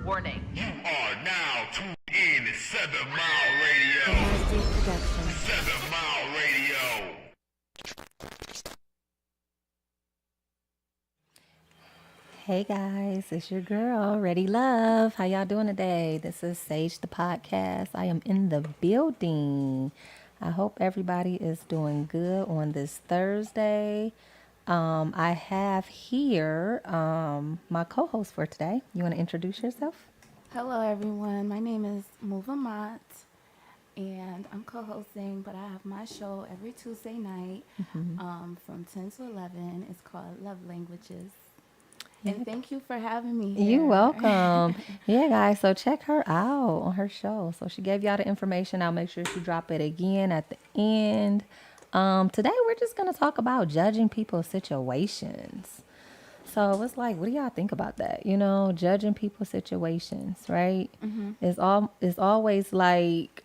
Warning. You are now tuned in to 7 Mile Radio. 7 Mile Radio. Hey guys, it's your girl, Ready Love. How y'all doing today? This is Sage the podcast. I am in the building. I hope everybody is doing good on this Thursday. I have here my co-host for today. You want to introduce yourself? Hello, everyone. My name is Mova Mott, and I'm co-hosting, but I have my show every Tuesday night from 10 to 11. It's called Love Languages. And thank you for having me here. You're welcome. Yeah, guys, so check her out on her show. So she gave y'all the information. I'll make sure she drop it again at the end. Today, we're just going to talk about judging people's situations. So it's like, what do y'all think about that? You know, judging people's situations, right? Mm-hmm. It's always like,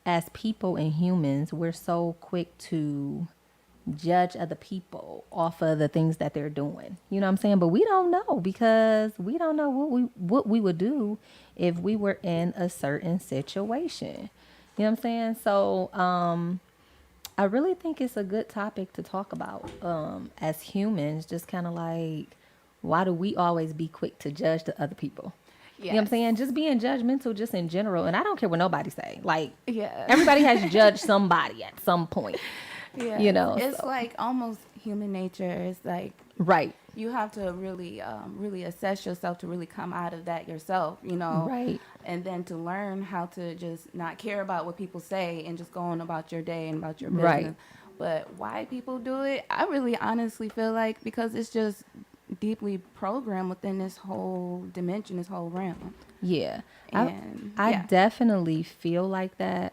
as people and humans, we're so quick to judge other people off of the things that they're doing. You know what I'm saying? But we don't know, because we don't know what we would do if we were in a certain situation. You know what I'm saying? So I really think it's a good topic to talk about as humans, just kind of like, why do we always be quick to judge the other people? Yes. You know what I'm saying? Just being judgmental just in general. And I don't care what nobody say. Like, everybody has judged somebody at some point. Yeah, you know, it's like almost human nature. It's like, right, you have to really assess yourself to really come out of that yourself, you know, right, and then to learn how to just not care about what people say and just go on about your day and about your business. Right. But why people do it, I really honestly feel like because it's just deeply programmed within this whole dimension, this whole realm. Yeah, and I definitely feel like that.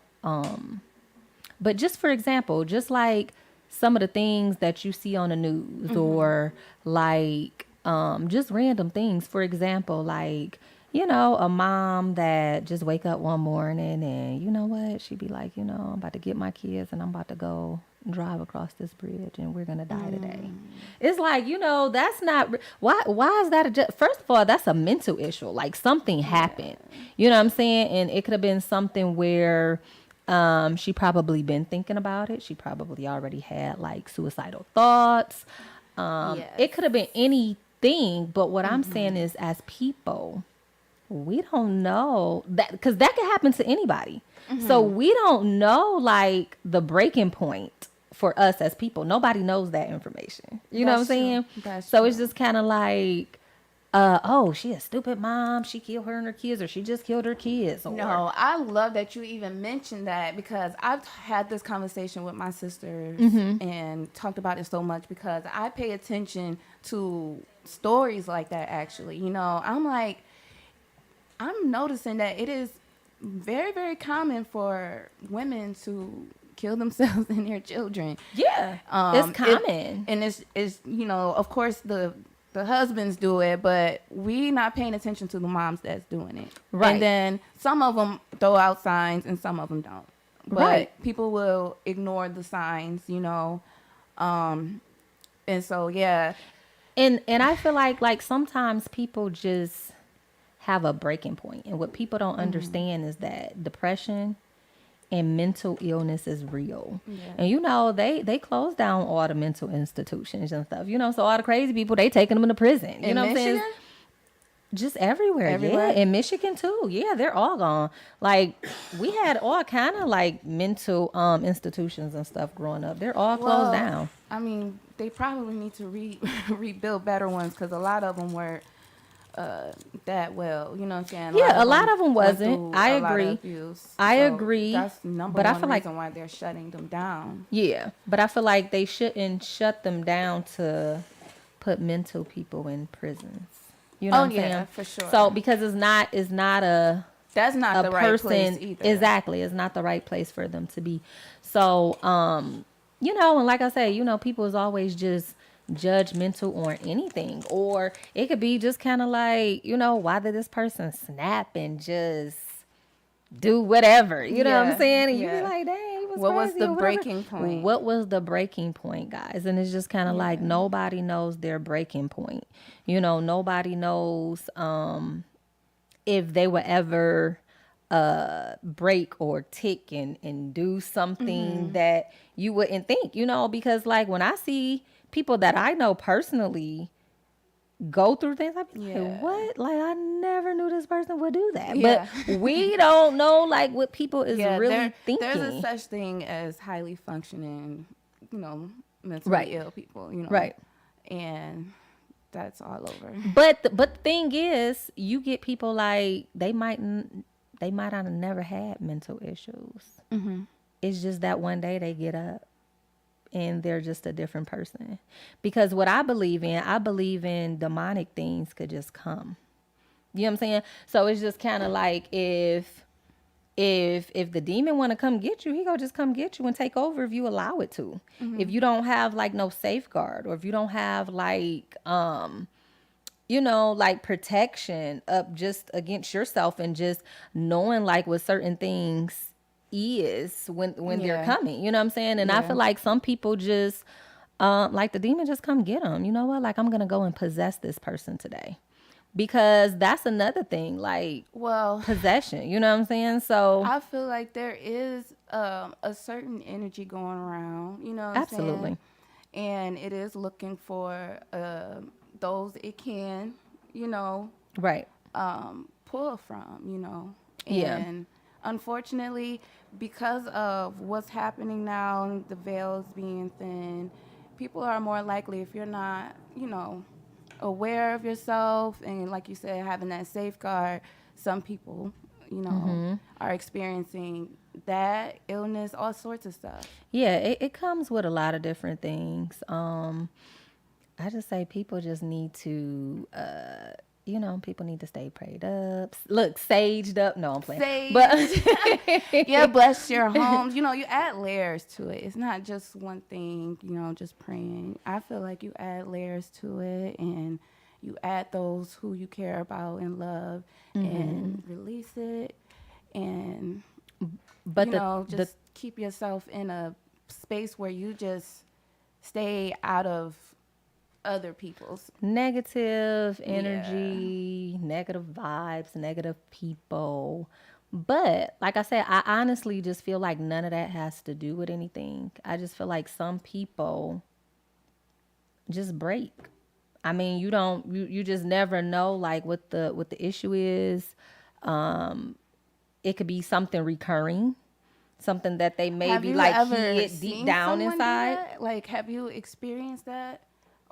But just for example, just like some of the things that you see on the news, or like just random things. For example, like, you know, a mom that just wake up one morning and, you know what, she'd be like, you know, I'm about to get my kids and I'm about to go drive across this bridge and we're going to die today. It's like, you know, that's not, why is that? First of all, that's a mental issue. Like, something happened, you know what I'm saying? And it could have been something where she probably been thinking about it. She probably already had like suicidal thoughts. It could have been anything. But what I'm saying is, as people, we don't know that, because that could happen to anybody. So we don't know like the breaking point for us as people. Nobody knows that information. You know what I'm saying? So it's just kind of like, oh, she a stupid mom. She killed her and her kids, or she just killed her kids. Or... No, I love that you even mentioned that, because I've had this conversation with my sisters and talked about it so much, because I pay attention to stories like that, actually. You know, I'm noticing that it is very, very common for women to kill themselves and their children. Yeah, it's common. And it's, you know, of course the husbands do it, but we not paying attention to the moms that's doing it. Right. And then some of them throw out signs and some of them don't. But people will ignore the signs, you know. And so, yeah. And I feel like sometimes people just have a breaking point. And what people don't understand is that depression and mental illness is real. Yeah. And, you know, they close down all the mental institutions and stuff, you know, so all the crazy people, they taking them into prison. You know what I'm saying? Just everywhere. Yeah. In Michigan too. Yeah, they're all gone. Like, we had all kind of like mental institutions and stuff growing up. They're all closed down. I mean, they probably need to rebuild better ones, because a lot of them were that well, you know what I'm saying? Yeah, a lot of them wasn't. I agree. I agree. That's number one reason why they're shutting them down. Yeah, but I feel like they shouldn't shut them down to put mental people in prisons. You know what I'm saying? For sure. So, because it's not a that's not the right place either. Exactly, it's not the right place for them to be. So, you know, and like I said, you know, people is always just judgmental on anything, or it could be just kind of like, you know, why did this person snap and just do whatever, you know what I'm saying? And you be like, dang, was What was crazy the or whatever. breaking point? What was the breaking point, guys? And it's just kind of like nobody knows their breaking point. Nobody knows if they would ever break or tick and do something that you wouldn't think, because like when I see people that I know personally go through things, I be like, what? Like, I never knew this person would do that. Yeah. But we don't know, like, what people is really thinking. There's a such thing as highly functioning, mentally Right. ill people, Right. And that's all over. But the thing is, you get people like, they might have never had mental issues. Mm-hmm. It's just that one day they get up and they're just a different person. Because what I believe in demonic things could just come. You know what I'm saying? So it's just kind of like if the demon want to come get you, he gonna just come get you and take over if you allow it to. If you don't have like no safeguard, or if you don't have like like protection up just against yourself, and just knowing like what certain things is when they're coming, you know what I'm saying? And I feel like some people just like the demon just come get them. You know what? Like, I'm gonna go and possess this person today, because that's another thing, like, possession. You know what I'm saying? So I feel like there is a certain energy going around. You know what absolutely. I'm saying? And it is looking for those it can, Right. pull from, Yeah. And unfortunately, because of what's happening now and the veils being thin, people are more likely, if you're not, aware of yourself and, like you said, having that safeguard, some people, are experiencing that illness, all sorts of stuff. Yeah, it comes with a lot of different things. I just say people just need to people need to stay prayed up. Look, saged up. No, I'm playing. Sage. But Yeah, bless your homes. You add layers to it. It's not just one thing, just praying. I feel like you add layers to it, and you add those who you care about and love, and release it, and just keep yourself in a space where you just stay out of other people's negative energy, negative vibes, negative people. But like I said, I honestly just feel like none of that has to do with anything. I just feel like some people just break. I mean, you just never know like what the issue is. It could be something recurring, something that they maybe like hid deep down inside. Like, have you experienced that?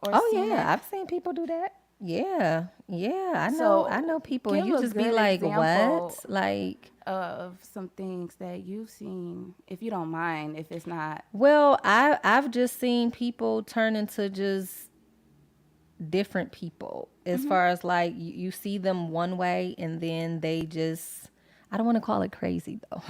Or I've seen people do that. Yeah, I know people, and you just be like, what? Like, of some things that you've seen, if you don't mind, if it's not. Well, I've just seen people turn into just different people, as far as like you see them one way, and then they just, I don't want to call it crazy though,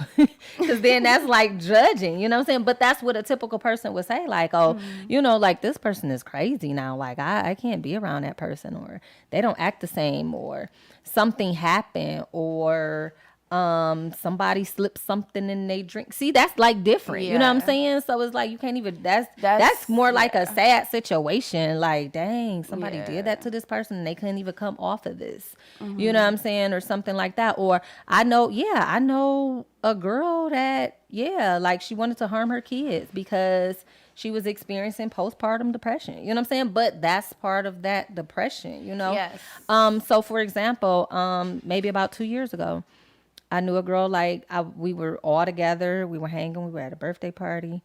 because then that's like judging, you know what I'm saying? But that's what a typical person would say, like, oh, like this person is crazy now. Like, I can't be around that person, or they don't act the same, or something happened, or somebody slipped something in they drink. See, that's like different. You know what I'm saying? So it's like you can't even, that's more like a sad situation. Like, dang, somebody did that to this person and they couldn't even come off of this. You know what I'm saying? Or something like that. Or I know a girl that, like she wanted to harm her kids because she was experiencing postpartum depression. You know what I'm saying? But that's part of that depression, Yes. So for example, maybe about 2 years ago, I knew a girl, like, we were all together. We were hanging. We were at a birthday party.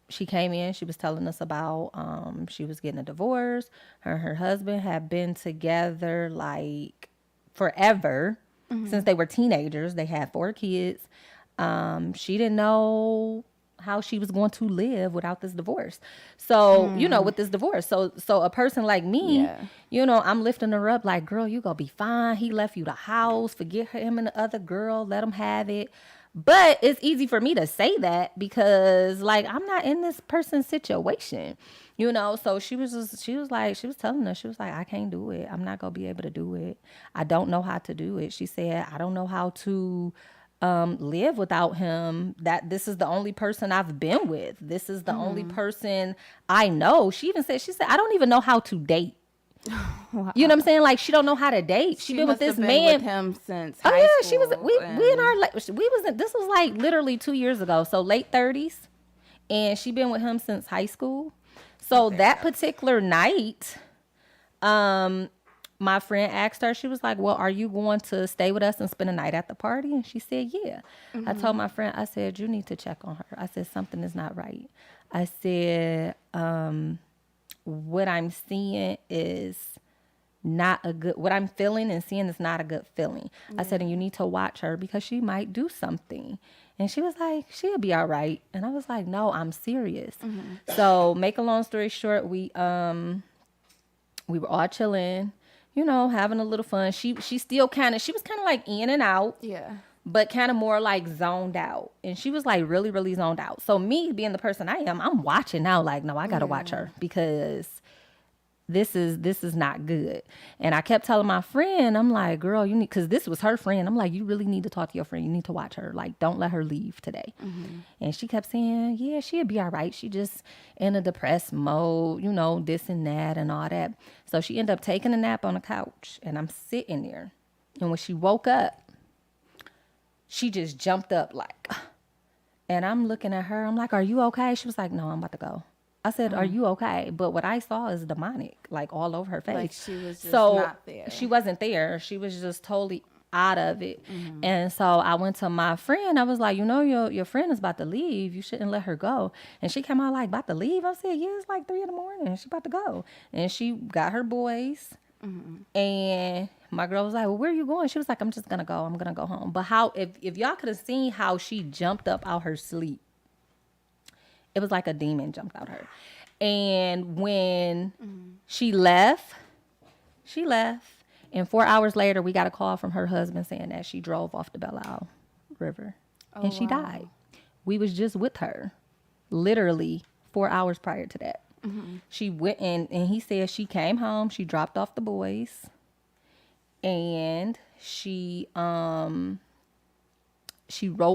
She came in. She was telling us about she was getting a divorce. Her and her husband had been together, like, forever. Since they were teenagers. They had 4 kids. She didn't know how she was going to live without this divorce. So, with this divorce. So a person like me, I'm lifting her up like, girl, you gonna be fine. He left you the house. Forget him and the other girl. Let him have it. But it's easy for me to say that because, like, I'm not in this person's situation, So she was telling us, she was like, I can't do it. I'm not gonna be able to do it. I don't know how to do it. She said, I don't know how to live without him. That this is the only person I've been with. This is the only person I know. She said, I don't even know how to date. Wow. You know what I'm saying? Like, she don't know how to date. She been with must this have been man with him since Oh high yeah, she was. school, We in our and- this was like literally 2 years ago, so late 30s, and she been with him since high school. So that particular night, my friend asked her. She was like, "Well, are you going to stay with us and spend the night at the party?" And she said, "Yeah." I told my friend, I said, "You need to check on her." I said, "Something is not right." I said, "What I'm seeing is." Not a good, what I'm feeling and seeing is not a good feeling. I said, and you need to watch her because she might do something. And she was like, she'll be all right. And I was like, no, I'm serious. So make a long story short, we were all chilling, having a little fun. She still she was kind of like in and out. Yeah. But kind of more like zoned out. And she was like really, really zoned out. So me being the person I am, I'm watching now like, no, I got to watch her because this is not good. And I kept telling my friend, I'm like, girl, you need, because this was her friend. I'm like, you really need to talk to your friend. You need to watch her. Like, don't let her leave today. And she kept saying, yeah, she'll be all right. She just in a depressed mode, this and that and all that. So she ended up taking a nap on the couch and I'm sitting there. And when she woke up, she just jumped up like, and I'm looking at her. I'm like, are you okay? She was like, no, I'm about to go. I said, are you okay? But what I saw is demonic, like all over her face. Like she was just so not there. She wasn't there. She was just totally out of it. And so I went to my friend. I was like, your friend is about to leave. You shouldn't let her go. And she came out like, about to leave? I said, yeah, it's like 3 a.m. She's about to go. And she got her boys. And my girl was like, well, where are you going? She was like, I'm just going to go. I'm going to go home. But if y'all could have seen how she jumped up out her sleep, it was like a demon jumped out her. And when she left. And 4 hours later, we got a call from her husband saying that she drove off the Belle Isle River. And she died. We was just with her. Literally 4 hours prior to that. She went in, and he said she came home. She dropped off the boys. And she wrote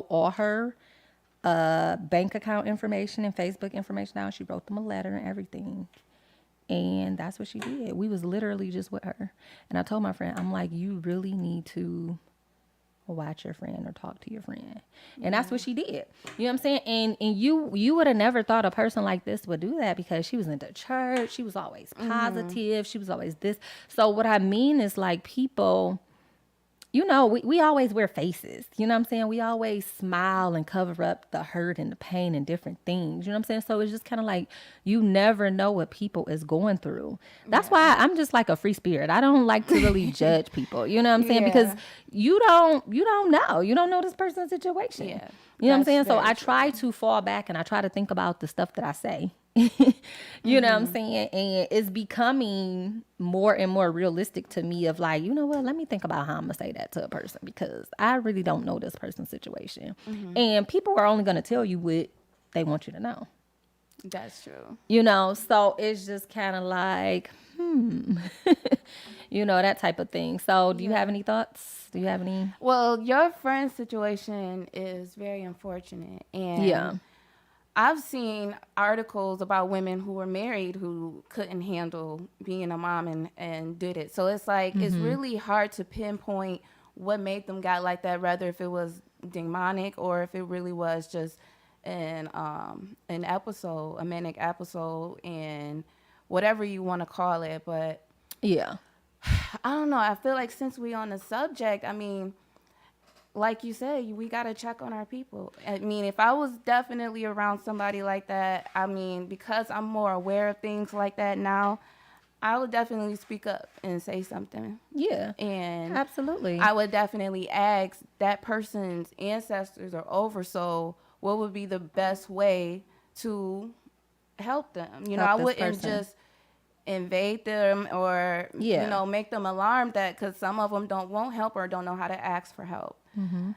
all her bank account information and Facebook information down. She wrote them a letter and everything. And that's what she did. We was literally just with her. And I told my friend, I'm like, you really need to watch your friend or talk to your friend. And that's what she did. You know what I'm saying? And you would have never thought a person like this would do that because she was into church. She was always positive. She was always this. So what I mean is like people... we always wear faces. You know what I'm saying? We always smile and cover up the hurt and the pain and different things. You know what I'm saying? So it's just kind of like you never know what people is going through. That's why I'm just like a free spirit. I don't like to really judge people. You know what I'm saying? Because you don't know. You don't know this person's situation. Yeah. You know what I'm saying? So I try to fall back and I try to think about the stuff that I say. You know what I'm saying? And it's becoming more and more realistic to me of like, you know what, let me think about how I'm gonna say that to a person because I really don't know this person's situation. And people are only gonna tell you what they want you to know. That's true. So it's just kind of like, that type of thing. So do you have any thoughts? Do you have any? Well, your friend's situation is very unfortunate. And I've seen articles about women who were married who couldn't handle being a mom and did it. So it's like, it's really hard to pinpoint what made them got like that, whether if it was demonic or if it really was just an episode, a manic episode, and whatever you want to call it. But yeah, I don't know. I feel like since we on the subject, I mean, like you said, we got to check on our people. I mean, if I was definitely around somebody like that, I mean, because I'm more aware of things like that now, I would definitely speak up and say something. Yeah. And absolutely. I would definitely ask that person's ancestors are over, so what would be the best way to help them? I wouldn't just invade them or, make them alarmed because some of them won't help or don't know how to ask for help.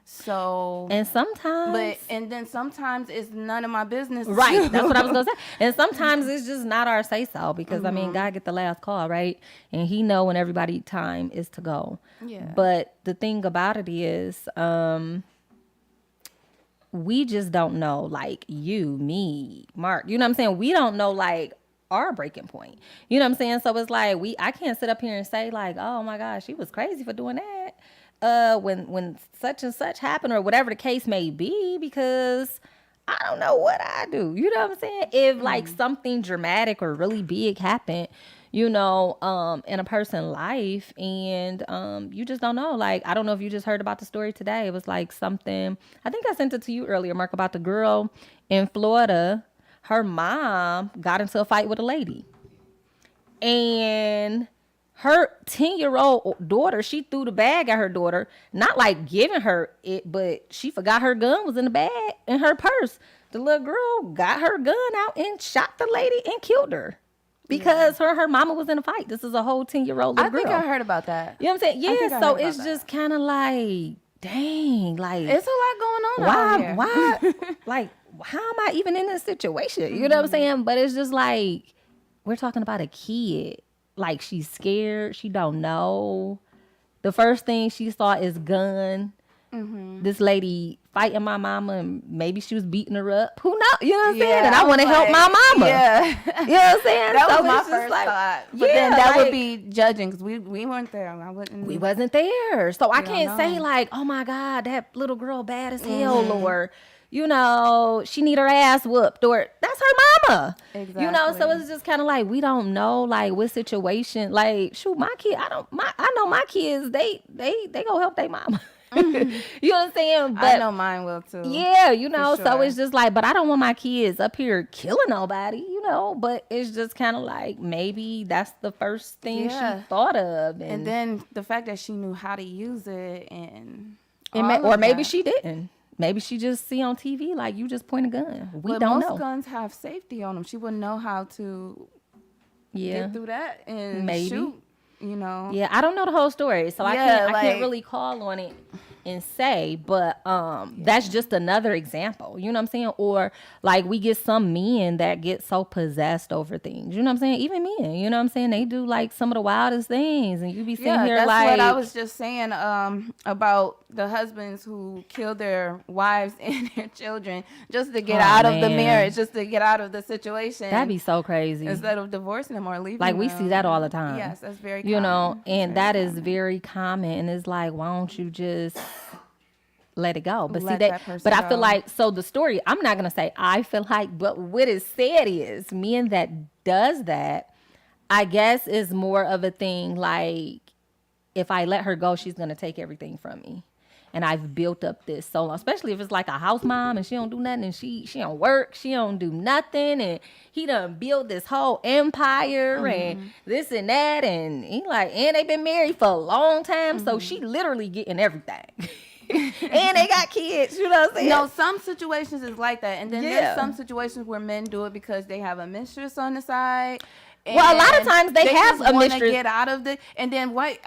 So and sometimes then sometimes it's none of my business. Right. That's what I was gonna say. And sometimes it's just not our say so because I mean God get the last call, right? And he know when everybody time is to go. Yeah. But the thing about it is, we just don't know, like you, me, Mark, you know what I'm saying? We don't know like our breaking point. You know what I'm saying? So it's like I can't sit up here and say like, oh my gosh, she was crazy for doing that. When such and such happened or whatever the case may be, because I don't know what I do. You know what I'm saying? If like something dramatic or really big happened, you know, in a person's life, and you just don't know. Like, I don't know if you just heard about the story today. It was like something, I think I sent it to you earlier, Mark, about the girl in Florida. Her mom got into a fight with a lady. And her 10-year-old daughter, she threw the bag at her daughter, not like giving her it, but she forgot her gun was in the bag in her purse. The little girl got her gun out and shot the lady and killed her because her mama was in a fight. This is a whole 10-year-old little girl. I think I heard about that. You know what I'm saying? Yeah, so it's just kind of like, dang, like it's a lot going on out here. Why? Like, how am I even in this situation? You know what I'm saying? But it's just like, we're talking about a kid. Like, she's scared. She don't know. The first thing she saw is gun. This lady fighting my mama, and maybe she was beating her up. Who knows? You know what I'm saying? And I want to help my mama. Yeah. You know what I'm saying? That so was my it's just first like, thought. But then that would be judging because we weren't there. We wasn't there. So I can't say like, oh my God, that little girl bad as hell, or, you know, she need her ass whooped, or that's her mama. Exactly. You know, so it's just kind of like, we don't know like what situation. Like, shoot, my kid, I know my kids, they go help their mama. You know what I'm saying? But I know mine will too. Yeah, you know, sure. so it's just like, but I don't want my kids up here killing nobody, you know, but it's just kind of like, maybe that's the first thing she thought of. And then the fact that she knew how to use it or maybe she didn't. Maybe she just see on TV, like, you just point a gun. We don't know. Most guns have safety on them. She wouldn't know how to get through that and shoot. You know, I don't know the whole story, so I can't really call on it and say, but that's just another example, you know what I'm saying? Or like, we get some men that get so possessed over things, you know what I'm saying? Even men, you know what I'm saying? They do like some of the wildest things, and you be sitting here that's like, what I was just saying about the husbands who kill their wives and their children just to get out of the marriage, just to get out of the situation. That'd be so crazy. Instead of divorcing them or leaving like, we them. see that all the time. Yes, that's very common. You know, and that is very common, and it's like, why don't you just let it go? But but I feel like, so the story, I'm not gonna say I feel like, but what is said is, men that does that, I guess, is more of a thing like, if I let her go, she's gonna take everything from me, and I've built up this so long, especially if it's like a house mom and she don't do nothing, and she don't work, she don't do nothing, and he done built this whole empire and this and that, and he like, and they been married for a long time, so she literally getting everything. And they got kids, you know what I'm saying? No, some situations is like that, and then there's some situations where men do it because they have a mistress on the side. Well, a lot of times they have a mistress. To get out of the, and then I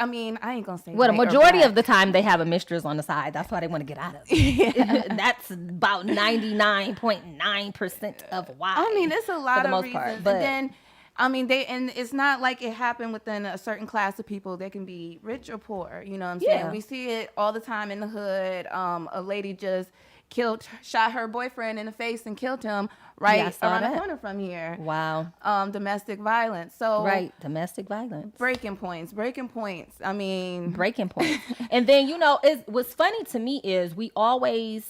ain't gonna say. Well, the majority of the time they have a mistress on the side. That's why they want to get out of it. That's about 99.9% of why. I mean, it's a lot of reasons. Part, but then, I mean, and it's not like it happened within a certain class of people. They can be rich or poor. You know what I'm saying? We see it all the time in the hood. A lady just shot her boyfriend in the face and killed him around the corner from here. Wow. Domestic violence. So domestic violence. Breaking points. I mean, breaking points. And then, you know, what's funny to me is we always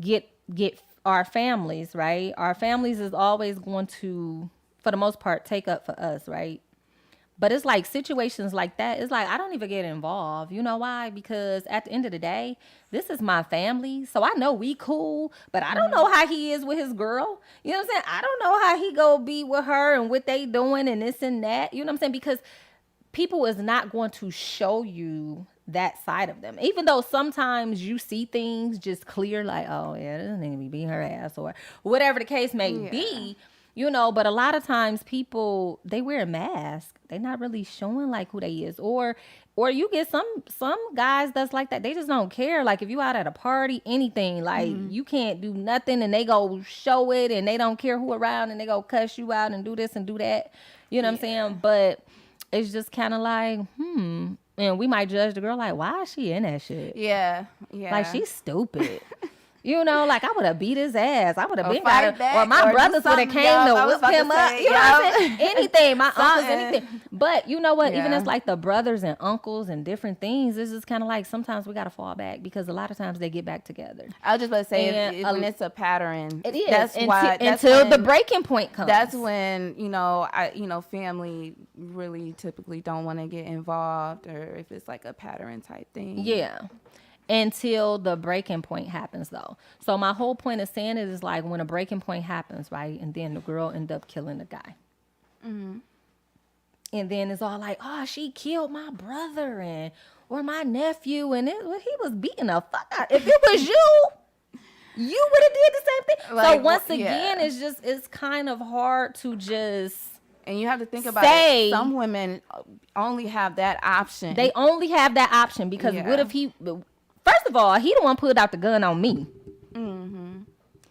get our families, right? Our families is always going to, for the most part, take up for us, right? But it's like situations like that, it's like, I don't even get involved. You know why? Because at the end of the day, this is my family. So I know we cool, but I don't know how he is with his girl. You know what I'm saying? I don't know how he go be with her and what they doing and this and that. You know what I'm saying? Because people is not going to show you that side of them. Even though sometimes you see things just clear, like, oh yeah, this nigga be beating her ass or whatever the case may be. You know, but a lot of times people, they wear a mask. They're not really showing like who they is. Or you get some guys that's like that. They just don't care. Like, if you out at a party, anything, like you can't do nothing, and they go show it, and they don't care who around, and they go cuss you out and do this and do that. You know what I'm saying? But it's just kind of like, and we might judge the girl like, why is she in that shit? Yeah. Like, she's stupid. You know, like I would have beat his ass. I would have Or been fight got him. back, Or my or do brothers would have something. came Yup, I to was whip about to him up. say, You know what I'm yup. saying? Anything. My uncles, Something. anything. But you know what? Even Yeah. as like the brothers and uncles and different things, this is kind of like sometimes we got to fall back because a lot of times they get back together. I was just about to say, And, when it's a pattern, It is. That's why. That's until the when- breaking point comes. That's when family really typically don't want to get involved, or if it's like a pattern type thing. Yeah. Until the breaking point happens, though. So my whole point of saying it is like when a breaking point happens, right? And then the girl end up killing the guy. Mm-hmm. And then it's all like, oh, she killed my brother or my nephew. And he was beating the fuck out. If it was you would have did the same thing. Like, so once yeah. again, it's kind of hard to just... And you have to think about Say- it. Some women only have that option. They only have that option because Yeah. what if he... First of all, he the one pulled out the gun on me. Mm-hmm.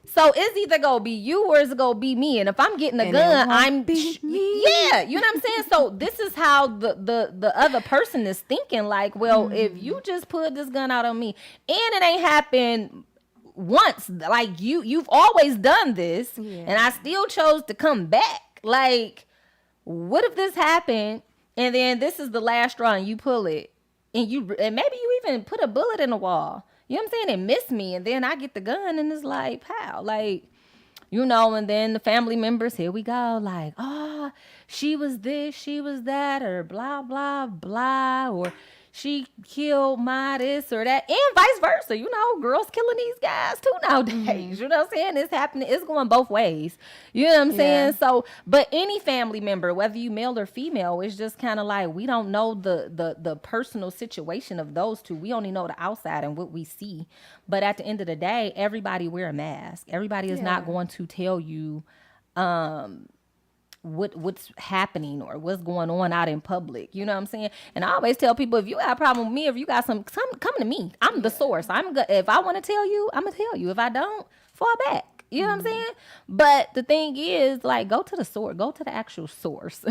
So it's either gonna be you or it's gonna be me. And if I'm getting a And it gun, won't I'm be me. yeah, you know what I'm saying? So this is how the other person is thinking. Like, well, if you just put this gun out on me and it ain't happened once, like you've always done this, Yeah. and I still chose to come back. Like, what if this happened and then this is the last straw and you pull it and maybe you even put a bullet in the wall. You know what I'm saying? And miss me, and then I get the gun, and it's like, pow, like, you know, and then the family members, here we go, like, oh, she was this, she was that, or blah, blah, blah, or she killed my this or that, and vice versa. You know, girls killing these guys too nowadays. You know what I'm saying? It's happening. It's going both ways. You know what I'm saying? So, but any family member, whether you male or female, it's just kind of like we don't know the personal situation of those two. We only know the outside and what we see. But at the end of the day, everybody wear a mask. Everybody is not going to tell you what's happening or what's going on out in public. You know what I'm saying? And I always tell people, if you got a problem with me, if you got some come to me. I'm the source. I'm good. If I want to tell you, I'm gonna tell you. If I don't, fall back. You know what I'm saying? But the thing is, like, go to the source. Go to the actual source.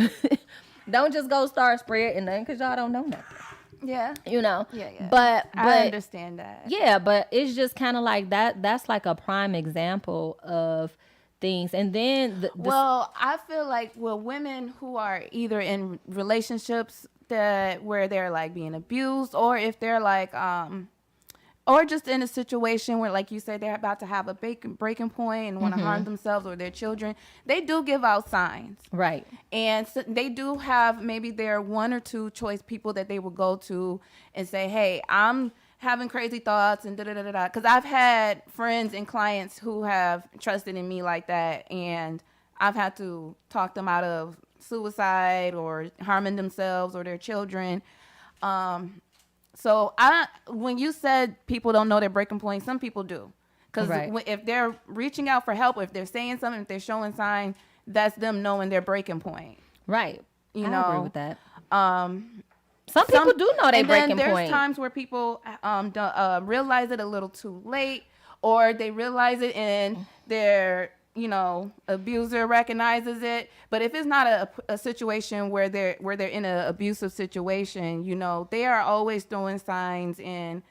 Don't just go start spreading nothing because y'all don't know nothing. Yeah. You know? Yeah. But I understand that. yeah, but it's just kind of like that. That's like a prime example of things. And then Well, I feel like women who are either in relationships where they're like being abused, or if they're like or just in a situation where, like you said, they're about to have a breaking point and want to harm themselves or their children, they do give out signs. right. And so they do have maybe their one or two choice people that they will go to and say, hey, I'm having crazy thoughts and da-da-da-da-da. Because I've had friends and clients who have trusted in me like that, and I've had to talk them out of suicide or harming themselves or their children. So when you said people don't know their breaking point, some people do. Because if they're reaching out for help, or if they're saying something, if they're showing signs, that's them knowing their breaking point. Right. You I know, agree with that. Some people do know their breaking and then there's point. times where people don't realize it a little too late, or they realize it and their abuser recognizes it. But if it's not a situation where they're in an abusive situation, they are always throwing signs and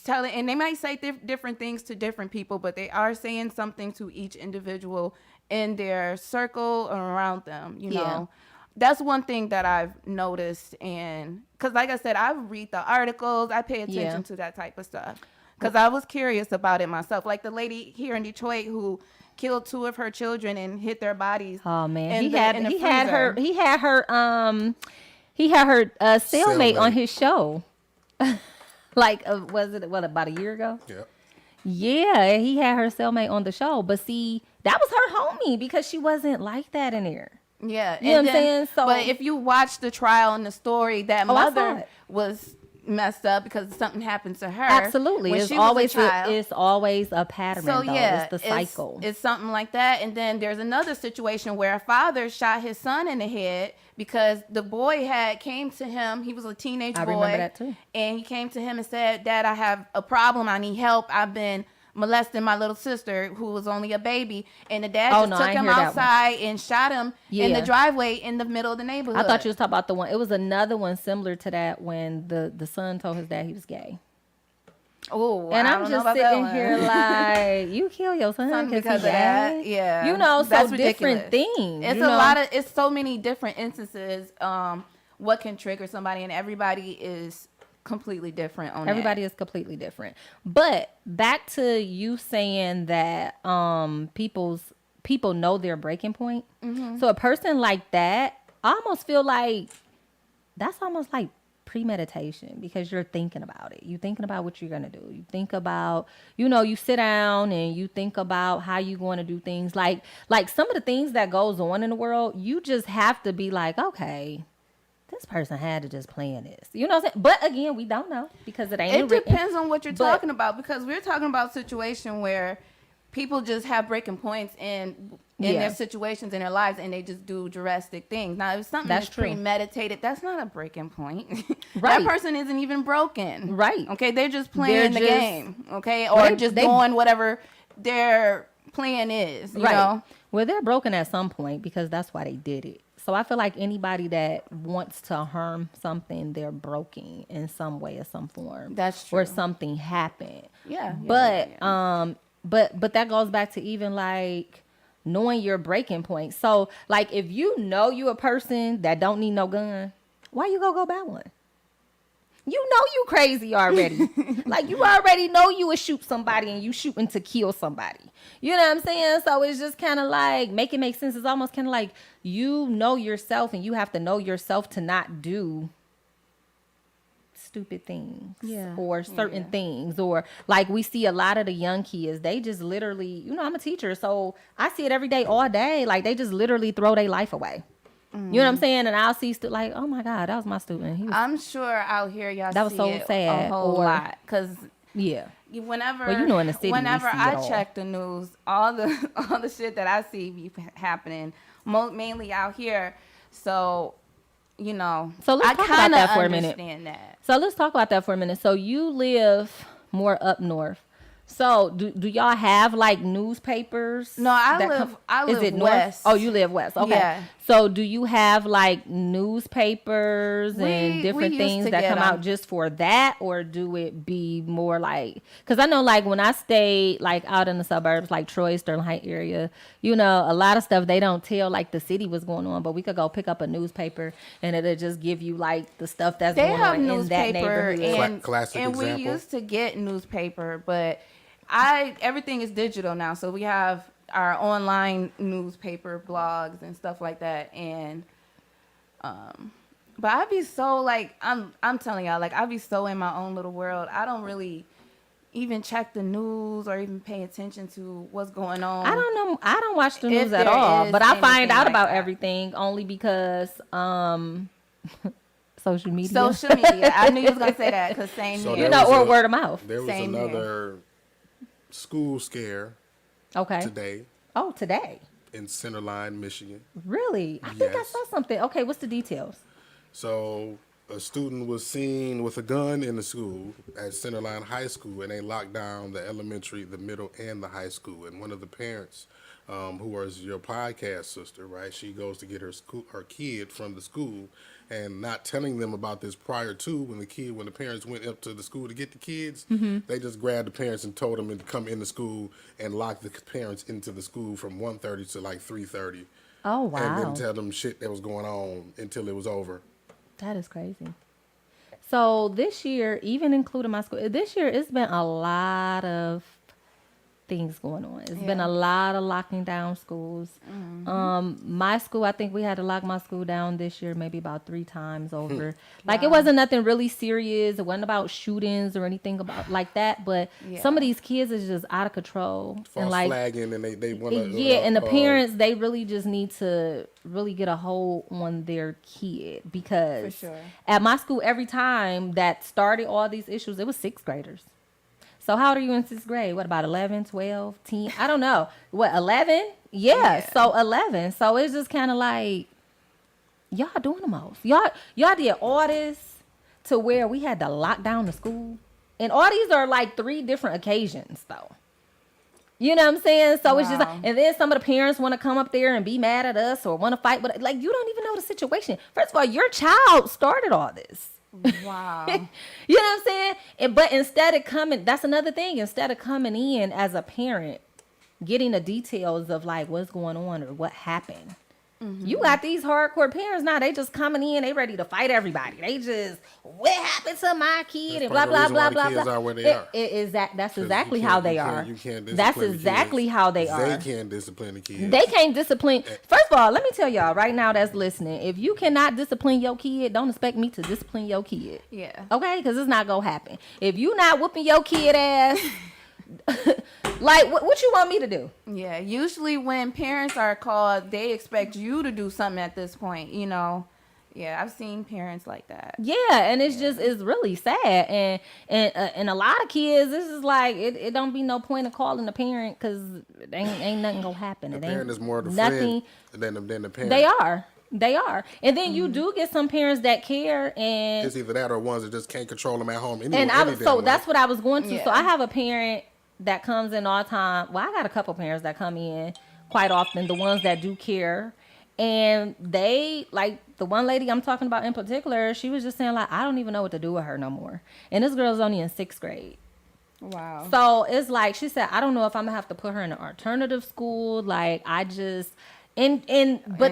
telling, and they might say different things to different people, but they are saying something to each individual in their circle or around them. You know. That's one thing that I've noticed, and because like I said, I read the articles, I pay attention to that type of stuff because I was curious about it myself. Like the lady here in Detroit who killed 2 of her children and hid their bodies. Oh man, he had her cellmate on his show. Like was it about a year ago? Yeah. Yeah, he had her cellmate on the show, but see, that was her homie because she wasn't like that in there. Yeah, you know what I'm saying? So, but if you watch the trial and the story, that mother was messed up because something happened to her. Absolutely, it's always a pattern. So it's the cycle. It's something like that. And then there's another situation where a father shot his son in the head because the boy came to him. He was a teenage boy. I remember that too. And he came to him and said, "Dad, I have a problem. I need help. I've been molesting my little sister who was only a baby," and the dad took him outside and shot him in the driveway in the middle of the neighborhood. I thought you was talking about the one. It was another one similar to that when the son told his dad he was gay. Oh, And I I'm don't know just about that sitting one. here like, you kill your son because because of that. Yeah, You know, so that's different ridiculous. things. It's you a know? lot of. It's so many different instances. What can trigger somebody, and everybody is completely different on Everybody is completely different. But back to you saying that people know their breaking point. Mm-hmm. So a person like that, I almost feel like that's almost like premeditation because you're thinking about it. You're thinking about what you're going to do. You think about, you sit down and you think about how you're going to do things. Like some of the things that goes on in the world, you just have to be like, okay, this person had to just plan this. You know what I'm saying? But again, we don't know because it ain't It written. depends on what you're talking about, because we're talking about a situation where people just have breaking points in their situations in their lives, and they just do drastic things. Now, if something That's is true. premeditated, that's not a breaking point. Right. That person isn't even broken. Right. Okay, they're just playing the just- game. Okay, or They- just they- doing whatever their plan is. You know? Well, they're broken at some point because that's why they did it. So I feel like anybody that wants to harm something, they're broken in some way or some form. That's Or true. something happened. Yeah. But that goes back to even like knowing your breaking point. So like if you know you a person that don't need no gun, why you go buy one? You know you crazy already. Like you already know you would shoot somebody and you shooting to kill somebody. You know what I'm saying? So it's just kind of like make it make sense. It's almost kind of like you know yourself and you have to know yourself to not do stupid things or certain things. Or like we see a lot of the young kids, they just literally, I'm a teacher, so I see it every day, all day. Like they just literally throw their life away. You know what I'm saying? And I'll see like, oh my God, that was my student. I'm sure out here y'all That was see so it sad. a whole lot, because Yeah. whenever Well, in the city, whenever we see I it all. check the news, all the shit that I see be happening mainly out here. So So let's I talk about kind of that for a minute. understand that. So let's talk about that for a minute. So you live more up north. So do y'all have like newspapers? No, I that live Is it west. north? Oh, you live west. Okay. Yeah. So do you have like newspapers We and different used things to that get come out 'em. just for that, or do it be more like? Because I know like when I stayed like out in the suburbs, like Troy, Sterling Heights area, a lot of stuff they don't tell like the city was going on, but we could go pick up a newspaper and it'll just give you like the stuff that's They going have on in that newspaper, neighborhood. and Classic and we example. used to get newspaper, but everything is digital now, so we have our online newspaper blogs and stuff like that. And but I'd be so like I'm telling y'all, like I'd be so in my own little world. I don't really even check the news or even pay attention to what's going on. I don't know. I don't watch the If news at there all, is but I find anything out like about that. everything only because social media. Social media. I knew you was gonna say that, because same So here. there was or a- word of mouth. There was Same here. another school scare Okay. today Oh, today. in Centerline, Michigan. Really? I think I Yes. saw something. Okay, what's the details? So a student was seen with a gun in the school at Centerline High School, and they locked down the elementary, the middle, and the high school. And one of the parents, who was your podcast sister, right? She goes to get her kid from the school, and not telling them about this prior to when the parents went up to the school to get the kids, they just grabbed the parents and told them to come in the school and locked the parents into the school from 1:30 to like 3:30. Oh, And wow. didn't tell them shit that was going on until it was over. That is crazy. So this year, even including my school, this year it's been a lot of things going on. It's been a lot of locking down schools. My school, I think we had to lock my school down this year maybe about 3 times over. Like it wasn't nothing really serious. It wasn't about shootings or anything about like that. But some of these kids is just out of control. False And like flagging, and they want to. yeah, and the parents, they really just need to really get a hold on their kid, because For sure. at my school, every time that started all these issues, it was 6th graders. So how old are you in 6th grade? What, about 11, 12, 10? I don't know. What, 11? Yeah, so 11. So it's just kind of like, y'all doing the most. Y'all did all this to where we had to lock down the school. And all these are like 3 different occasions, though. You know what I'm saying? So it's just like, Wow. and then some of the parents want to come up there and be mad at us or want to fight, but like you don't even know the situation. First of all, your child started all this. Wow. You know what I'm saying? But instead of coming, that's another thing. Instead of coming in as a parent, getting the details of like what's going on or what happened. You got these hardcore parents now. They just coming in. They ready to fight everybody. They just, what happened to my kid and blah blah blah blah blah. Are where they are. That's exactly how they are. You can't discipline That's the exactly kids. how they are. They can't discipline the kids. They can't discipline. First of all, let me tell y'all right now that's listening. If you cannot discipline your kid, don't expect me to discipline your kid. Yeah. Okay? Because it's not going to happen. If you not whooping your kid ass, like, what you want me to do? Yeah. Usually when parents are called, they expect you to do something at this point, you know. Yeah, I've seen parents like that. Yeah, and it's just, it's really sad. And a lot of kids, this is like, it don't be no point in calling the parent because ain't nothing going to happen. The It parent ain't is more the nothing. friend than the parent. They are. And then you do get some parents that care, and It's either that or ones that just can't control them at home. Anyway, and so that's what I was going to. Yeah. So I have a parent that comes in all the time. Well, I got a couple parents that come in quite often, the ones that do care. And they, like the one lady I'm talking about in particular, she was just saying like, I don't even know what to do with her no more. And this girl's only in 6th grade. Wow. So it's like, she said, I don't know if I'm gonna have to put her in an alternative school. Like I just, but And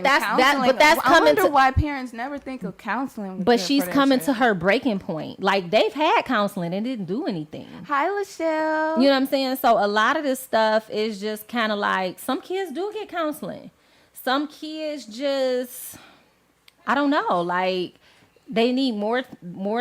that's counseling, I coming wonder to why parents never think of counseling. but she's coming to her breaking point. Like they've had counseling and didn't do anything. Hi, Lachelle. You know what I'm saying? So a lot of this stuff is just kind of like, some kids do get counseling. Some kids just, I don't know, like they need more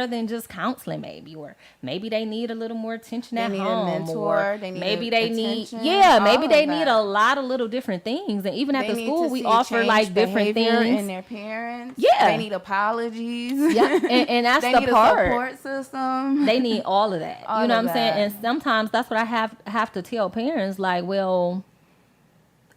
than just counseling maybe, or maybe they need a little more attention at They need a home, mentor, or they need maybe they need, attention, maybe all they of need that. a lot of little different things. And even at They the need school, to we see offer changed like different behavior things. in their parents. Yeah. They need apologies. Yeah, and that's they the need part. a support system. They need all of that. All You know of what I'm saying? that. And sometimes that's what I have to tell parents, like, well,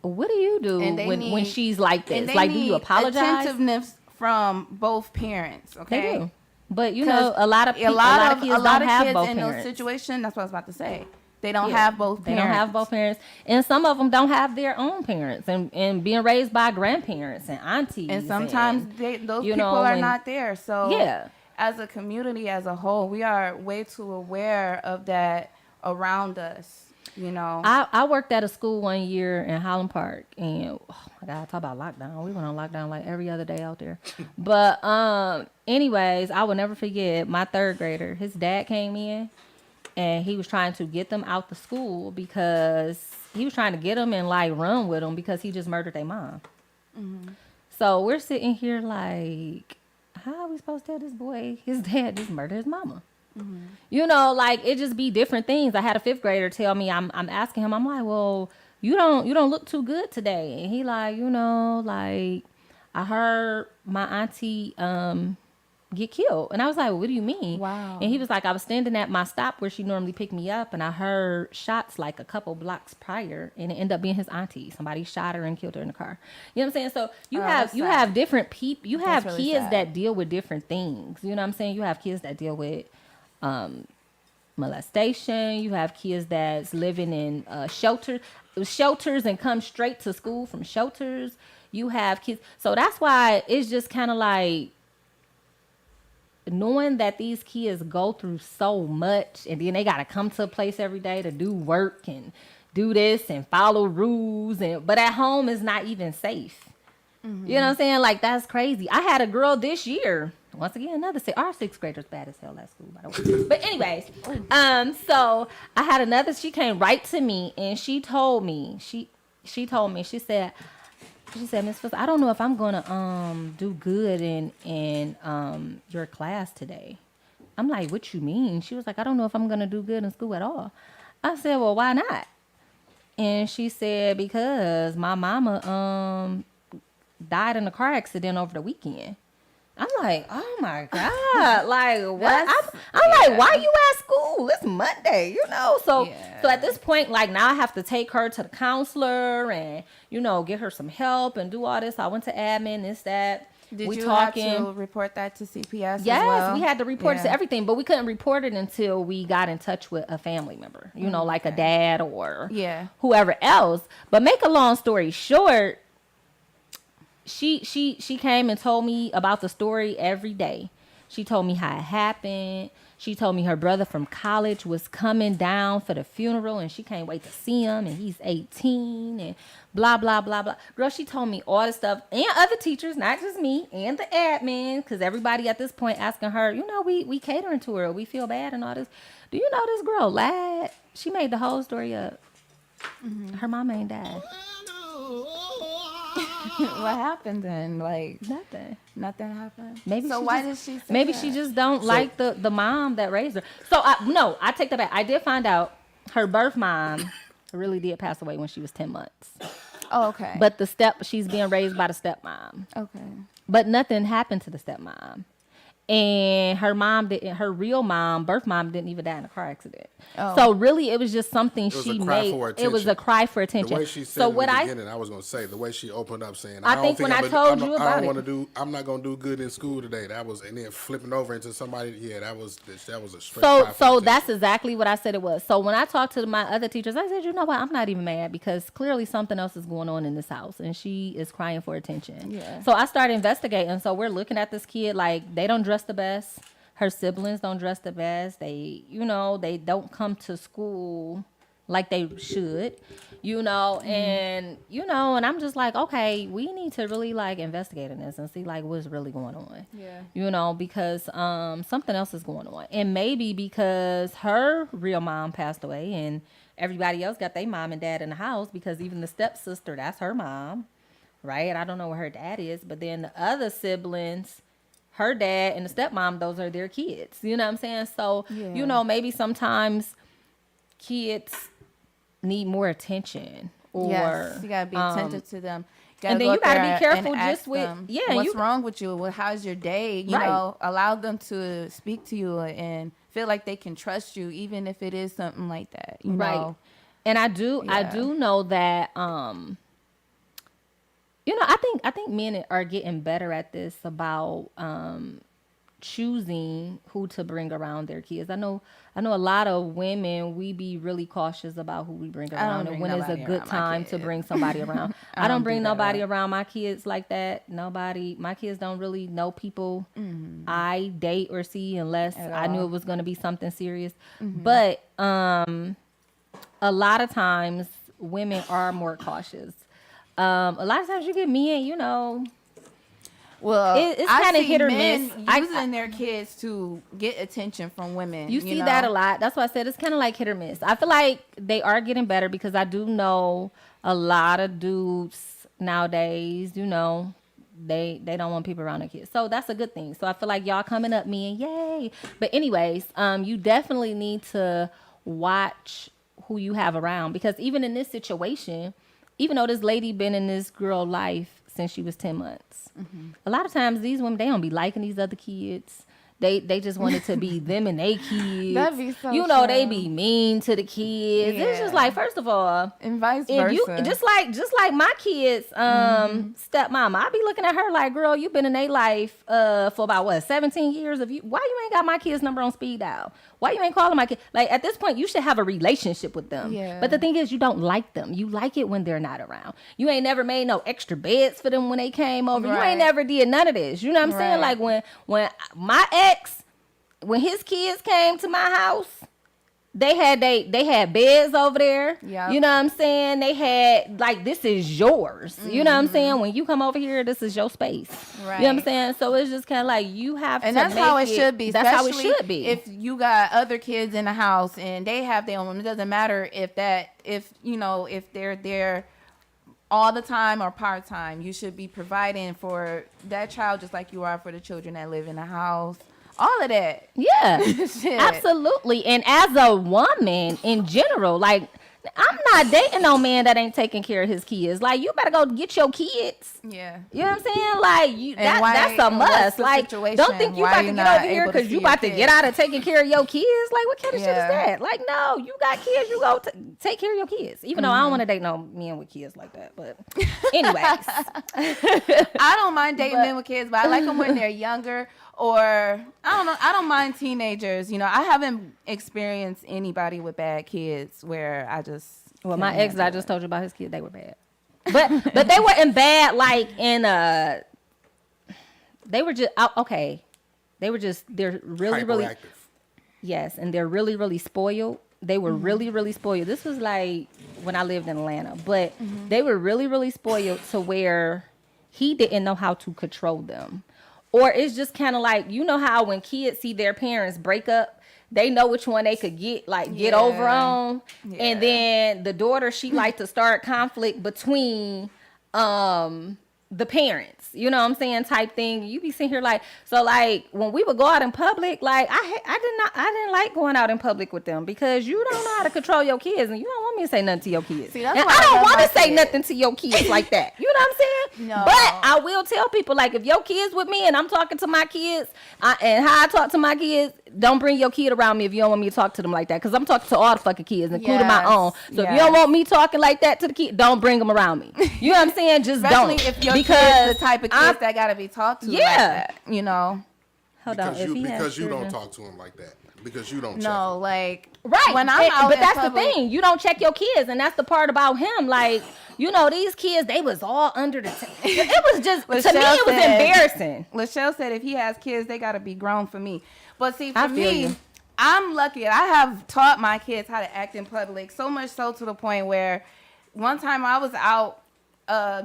what do you do And they when need- she's like And this? they Like, do you need apologize? attentiveness from both parents. Okay. They do. But you know, a lot of kids a lot of don't have kids both in parents. those situations. That's what I was about to say. They don't Yeah, have both They parents. don't have both parents, and some of them don't have their own parents, and being raised by grandparents and aunties. And sometimes those you people know, are and- not there. So Yeah. as a community as a whole, we are way too aware of that around us. You know. I worked at a school one year in Highland Park, and oh my God, talk about lockdown. We went on lockdown like every other day out there. But anyways, I will never forget my 3rd grader. His dad came in, and he was trying to get them out the school because he was trying to get them and like run with them because he just murdered their mom. So we're sitting here like, how are we supposed to tell this boy his dad just murdered his mama? You know, like it just be different things. I had a 5th grader tell me, I'm asking him, I'm like, well, you don't look too good today. And he like, you know, like I heard my auntie get killed. And I was like, well, what do you mean? Wow. And he was like, I was standing at my stop where she normally picked me up, and I heard shots like a couple blocks prior, and it ended up being his auntie. Somebody shot her and killed her in the car. You know what I'm saying? So you that's sad. have different people. You have really kids sad. that deal with different things. You know what I'm saying? You have kids that deal with molestation. You have kids that's living in shelters and come straight to school from shelters. You have kids. So that's why it's just kind of like knowing that these kids go through so much, and then they got to come to a place every day to do work and do this and follow rules, but at home is not even safe. You know what I'm saying? Like, that's crazy. I had a girl this year. Once again, our 6th graders bad as hell at school, by the way. But anyways, so I had another. She came right to me and she told me. She told me. She said, Miss Phillips, I don't know if I'm gonna do good in your class today. I'm like, what you mean? She was like, I don't know if I'm gonna do good in school at all. I said, well, why not? And she said, because my mama died in a car accident over the weekend. I'm like, oh my God. Like, what? I'm like, why you at school? It's Monday, you know? So at this point, like, now I have to take her to the counselor and, you know, get her some help and do all this. I went to admin, this, that. Did we you talking. have to report that to CPS Yes, as well? we had to report it to everything, but we couldn't report it until we got in touch with a family member, you know, like a dad or whoever else. But make a long story short, she came and told me about the story every day. She told me how it happened. She told me her brother from college was coming down for the funeral and she can't wait to see him and he's 18 and blah, blah, blah, blah. Girl, she told me all this stuff and other teachers, not just me and the admin, because everybody at this point asking her, you know, we catering to her. We feel bad and all this. Do you know this girl lied? She made the whole story up. Her mama ain't died. What happened then? Like Nothing happened. Maybe so. she Why just, did she? Say maybe that? she just don't like the mom that raised her. So I take that back. I did find out her birth mom really did pass away when she was 10 months. Oh, okay. But she's being raised by the stepmom. Okay. But nothing happened to the stepmom. And her real mom, birth mom, didn't even die in a car accident. Oh. So really, it was just something was she a cry made. for It was attention. a cry for attention. The way she said so in what the beginning, I was going to say, the way she opened up saying, I'm not going to do good in school today. That was, and then flipping over into somebody, that was a straight cry for So attention. that's exactly what I said it was. So when I talked to my other teachers, I said, you know what, I'm not even mad because clearly something else is going on in this house and she is crying for attention. Yeah. So I started investigating. So we're looking at this kid like they don't dress the best. Her siblings don't dress the best. They don't come to school like they should, and I'm just like, okay, we need to really like investigate in this and see like what's really going on. Yeah. Because something else is going on. And maybe because her real mom passed away and everybody else got their mom and dad in the house because even the stepsister, that's her mom, right? And I don't know where her dad is, but then the other siblings, her dad and the stepmom, those are their kids. You know what I'm saying? So, maybe sometimes kids need more attention. Or, yes, you gotta be attentive to them. And then you gotta be careful just with what's wrong with you? How's your day? You know, allow them to speak to you and feel like they can trust you, even if it is something like that. You know? And I do know that I think men are getting better at this about choosing who to bring around their kids. I know a lot of women, we be really cautious about who we bring around and when is a good time to bring somebody around. I don't bring nobody around my kids like that. My kids don't really know people I date or see unless I knew it was going to be something serious. But a lot of times women are more cautious. A lot of times you get men, well, it's kind of hit or men miss. Using their kids to get attention from women. You see that a lot. That's why I said it's kind of like hit or miss. I feel like they are getting better because I do know a lot of dudes nowadays, they don't want people around their kids. So that's a good thing. So I feel like y'all coming up men, yay. But anyways, you definitely need to watch who you have around because even in this situation, even though this lady been in this girl life since she was 10 months, a lot of times these women, they don't be liking these other kids. They just want it to be them and they kids. That'd be so true. They be mean to the kids. It's just like, first of all, and vice if versa. just like my kids, stepmom, I be looking at her like, girl, you been in their life for about 17 years of you. Why you ain't got my kid's number on speed dial? Why you ain't calling my kid? Like at this point, you should have a relationship with them. Yeah. But the thing is, you don't like them. You like it when they're not around. You ain't never made no extra beds for them when they came over. Right. You ain't never did none of this. You know what I'm saying? Like when my ex, when his kids came to my house, they had beds over there. Yeah. You know what I'm saying? They had like, this is yours. You know what I'm saying? When you come over here, this is your space. Right. You know what I'm saying? So it's just kind of like you have and to that's make how it should be. That's how it especially should be. If you got other kids in the house and they have their own, it doesn't matter if they're there all the time or part time. You should be providing for that child just like you are for the children that live in the house. All of that. Yeah, Shit. absolutely. And as a woman in general, like, I'm not dating no man that ain't taking care of his kids. Like, you better go get your kids. Yeah. You know what I'm saying? Like, that's a must. Like, situation? don't think you Why about you to get not over here able to because you see about to your get kids? out of taking care of your kids. Like, what kind of shit is Yeah. that? Like, no, you got kids, you go take care of your kids. Even though I don't want to date no men with kids like that. But anyways. I don't mind dating men with kids, but I like them when they're younger. Or I don't know. I don't mind teenagers. I haven't experienced anybody with bad kids where I just. Well, my ex that I just told you about his kids, they were bad. But they weren't bad like in they were just okay. they're really, Hyperactive. yes, and they're really, really spoiled. They were really, really spoiled. This was like when I lived in Atlanta, but they were really, really spoiled to where he didn't know how to control them. Or it's just kind of like, you know how when kids see their parents break up, they know which one they could get over on. Yeah. And then the daughter, she liked to start conflict between the parents, you know what I'm saying, type thing. You be sitting here like, so like when we would go out in public, like I didn't like going out in public with them because you don't know how to control your kids and you don't want me to say nothing to your kids. See, that's and why I I don't love want my to say kids. nothing to your kids like that. You know what I'm saying? No. But I will tell people, like, if your kids with me and I'm talking to my kids and how I talk to my kids, don't bring your kid around me if you don't want me to talk to them like that. Because I'm talking to all the fucking kids, including my Yes, own. So if you yes. don't want me talking like that to the kid, don't bring them around me. You know what I'm saying? Just Especially don't. if your because kid's the type of kids I'm- that gotta be talked to. Yeah. Like that, you know. Hold on. If he has Because you don't children- talk to him like that. Because you don't check No, him. like Right. when I'm And- out but in that's public, the thing. You don't check your kids. And that's the part about him. Like, you know, these kids, they was all under the it was just, to me, Lachelle it was said- embarrassing. Lachelle said if he has kids, they gotta be grown for me. But see, I for feel me, you. I'm lucky. I have taught my kids how to act in public, so much so to the point where one time I was out,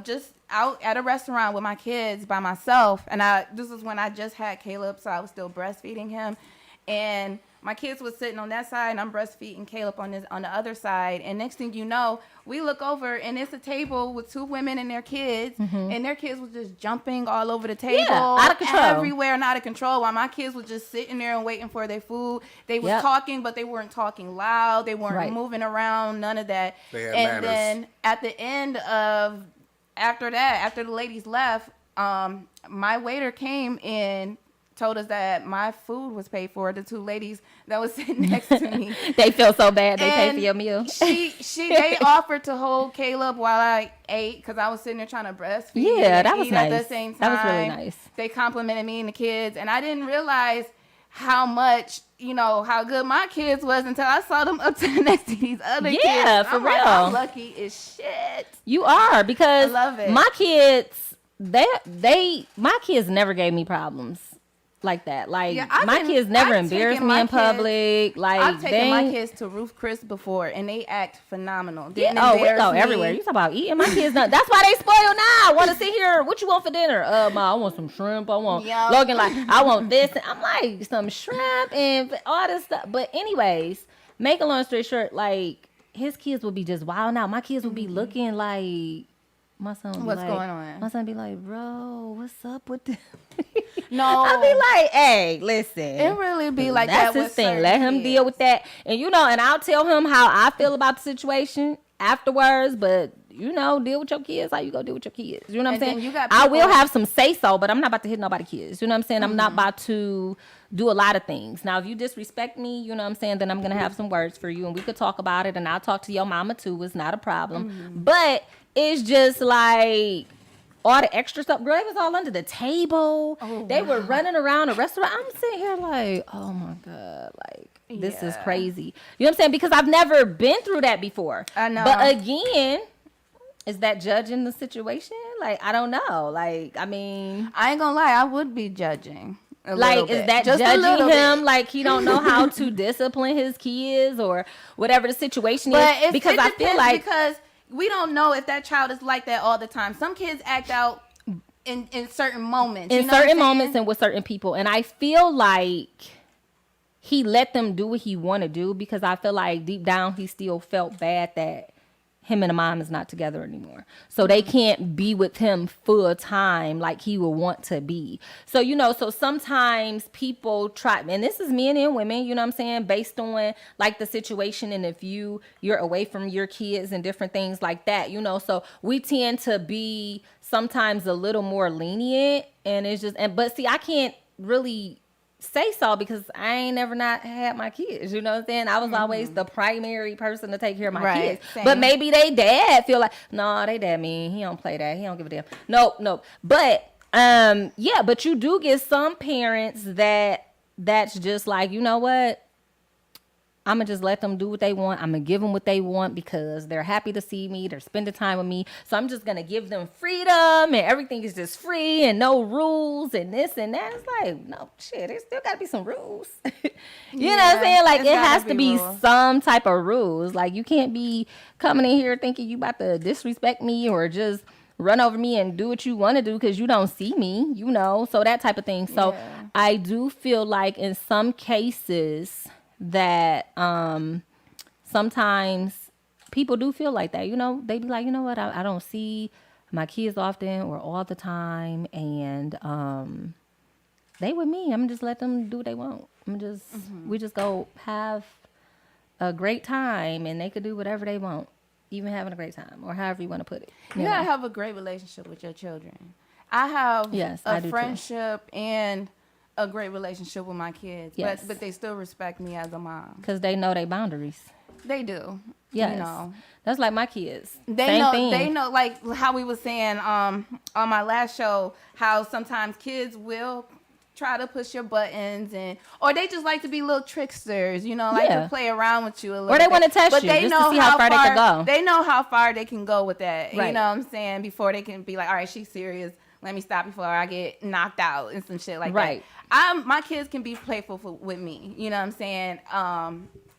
just out at a restaurant with my kids by myself, and this was when I just had Caleb, so I was still breastfeeding him, and my kids was sitting on that side, and I'm breastfeeding Caleb on the other side. And next thing you know, we look over, and it's a table with two women and their kids, and their kids was just jumping all over the table, out of control. everywhere, and out of control. While my kids was just sitting there and waiting for their food. They was Yep. talking, but they weren't talking loud. They weren't Right. moving around. None of that. They had And manners. then at the end of after the ladies left, my waiter came and told us that my food was paid for. The two ladies that was sitting next to me. They feel so bad they pay And for your meal. They offered to hold Caleb while I ate because I was sitting there trying to breastfeed. Yeah, and that was eat at nice. the same time. That was really nice. They complimented me and the kids, and I didn't realize how much, how good my kids was until I saw them up to next to these other kids. Yeah, for I'm like, real. I'm lucky as shit. You are, because I love it. my kids, my kids never gave me problems like that. Like, Yeah, my kids never I've embarrassed taken me my in public. Like, I've taken my they- kids to Roof Chris before, and they act phenomenal. Yeah, Didn't oh, we embarrass go me. everywhere. You talk about eating. My kids done. That's why they spoiled now. Want to sit here? What you want for dinner? Ma, I want some shrimp. I want Yup. Logan like I want this. And I'm like some shrimp and all this stuff. But anyways, make a long story short, like his kids would be just wild out. My kids would be looking like my son. Would be What's like- going on? My son be like, bro, what's up with this? No. I be like, hey, listen. It really be like That's that his with thing. certain Let him kids. deal with that. And and I'll tell him how I feel about the situation afterwards, but deal with your kids how you go deal with your kids. You know what I'm And then saying? you got I will people- have some say so, but I'm not about to hit nobody's kids. You know what I'm saying? I'm not about to do a lot of things. Now, if you disrespect me, you know what I'm saying, then I'm gonna have some words for you and we could talk about it, and I'll talk to your mama too. It's not a problem. But it's just like all the extra stuff, girl, it was all under the table. They were running around a restaurant. I'm sitting here like, oh my God, like this is Yeah. crazy. You know what I'm saying? Because I've never been through that before. I know. But again, is that judging the situation? Like, I don't know. Like, I mean, I ain't gonna lie, I would be judging. A like, little is bit. that Just a judging little him? bit. Like, he don't know how to discipline his kids or whatever the situation But is? Because I feel like because we don't know if that child is like that all the time. Some kids act out in certain moments. in you know what certain I'm saying? moments and with certain people, and I feel like he let them do what he want to do, because I feel like deep down he still felt bad that him and the mom is not together anymore, so they can't be with him full time like he would want to be. So so sometimes people try, and this is men and women, you know what I'm saying, based on like the situation, and if you're away from your kids and different things like that, so we tend to be sometimes a little more lenient, and it's just, but see, I can't really say so because I ain't never not had my kids, you know what I'm saying? I was always the primary person to take care of my Right, kids. same. But maybe they dad feel like, no, they dad mean, he don't play that, he don't give a damn. Nope. But yeah, but you do get some parents that's just like, you know what? I'm going to just let them do what they want. I'm going to give them what they want because they're happy to see me. They're spending time with me. So I'm just going to give them freedom and everything is just free and no rules and this and that. It's like, no, shit, there still got to be some rules. You know what I'm saying? Like, it's it gotta has to be rules. some type of rules. Like, you can't be coming in here thinking you about to disrespect me or just run over me and do what you want to do because you don't see me, you know? So that type of thing. So Yeah. I do feel like in some cases that sometimes people do feel like that, you know, they be like, you know what, I don't see my kids often or all the time, and they with me, I'm just let them do what they want. We just go have a great time and they could do whatever they want, even having a great time or however you want to put it, You know? gotta have a great relationship with your children. I have Yes, I a do too. friendship and a great relationship with my kids, Yes. but they still respect me as a mom. Because they know their boundaries. They do. Yes. You know. That's like my kids. They Same know. thing. They know. Like how we was saying on my last show, how sometimes kids will try to push your buttons or they just like to be little tricksters, you know, like Yeah. to play around with you a little Or they bit. wanna test But you they just to know see how far they can go. They know how far they can go with that. Right. You know what I'm saying? Before they can be like, all right, she's serious. Let me stop before I get knocked out and some shit like Right. that. My kids can be playful with me. You know what I'm saying?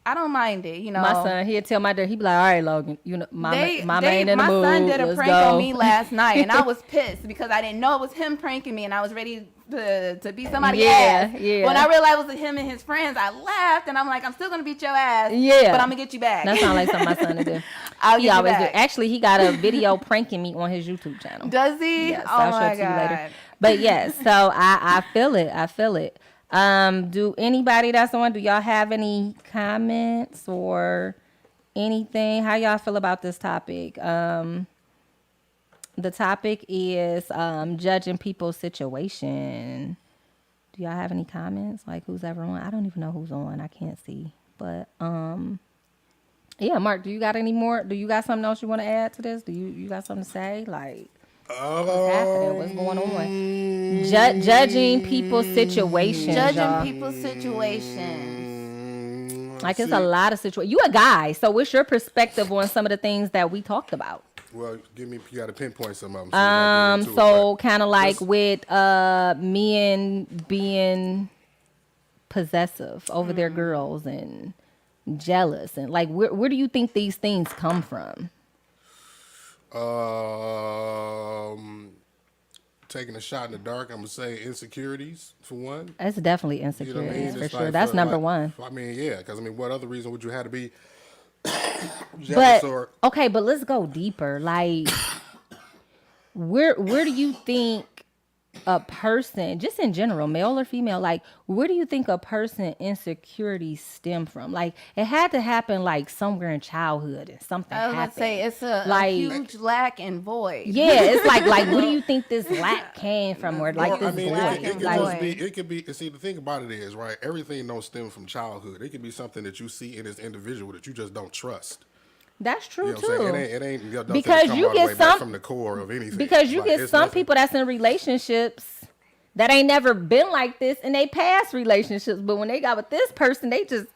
I don't mind it. You know, My son, he'll tell my dad, he'd be like, all right, Logan, you know, mama ain't in the my mood. son did a Let's prank go. on me last night, and I was pissed because I didn't know it was him pranking me, and I was ready to beat somebody's Yeah, ass. yeah. When I realized it was him and his friends, I laughed, and I'm like, I'm still gonna beat your ass. Yeah. but I'm gonna get you back. That sounds like something my son to do. I'll He get you always do. back. Actually, he got a video pranking me on his YouTube channel. Does he? Yes, oh I'll show my it to you god. later. But yes, so I feel it. I feel it. Do anybody that's on, do y'all have any comments or anything? How y'all feel about this topic? The topic is judging people's situation. Do y'all have any comments? Like who's ever on? I don't even know who's on. I can't see. But yeah, Mark, do you got any more? Do you got something else you want to add to this? Do you got something to say? Like what's happening? What's going on? Judging people's situations. Judging y'all. people's situations. Like it's a lot of situations. You a guy, so what's your perspective on some of the things that we talked about? Well, you got to pinpoint some of them. So you gotta get into it, So but kind of like just- with men being possessive over their girls and jealous and like where do you think these things come from? Taking a shot in the dark, I'm gonna say insecurities for one. That's definitely You know what I insecurities mean? for It's sure. like That's for, number like, one. I mean, yeah, because I mean, what other reason would you have to be jealous But or? okay, but let's go deeper. Like, where do you think a person, just in general, male or female, like where do you think a person insecurities stem from? Like, it had to happen like somewhere in childhood and something I was happened. gonna say it's a Like- huge lack and void. Yeah, it's like where do you think this lack came from, or like Or, this I mean, void? it could Like, just be. It could be. See, the thing about it is, right? Everything don't stem from childhood. It could be something that you see in this individual that you just don't trust. that's true You know what I'm too. saying? It ain't nothing Because that come you all the get way back some- from the core of anything. Because you Like, get it's some nothing. people that's in relationships that ain't never been like this in they past relationships, but when they got with this person, they just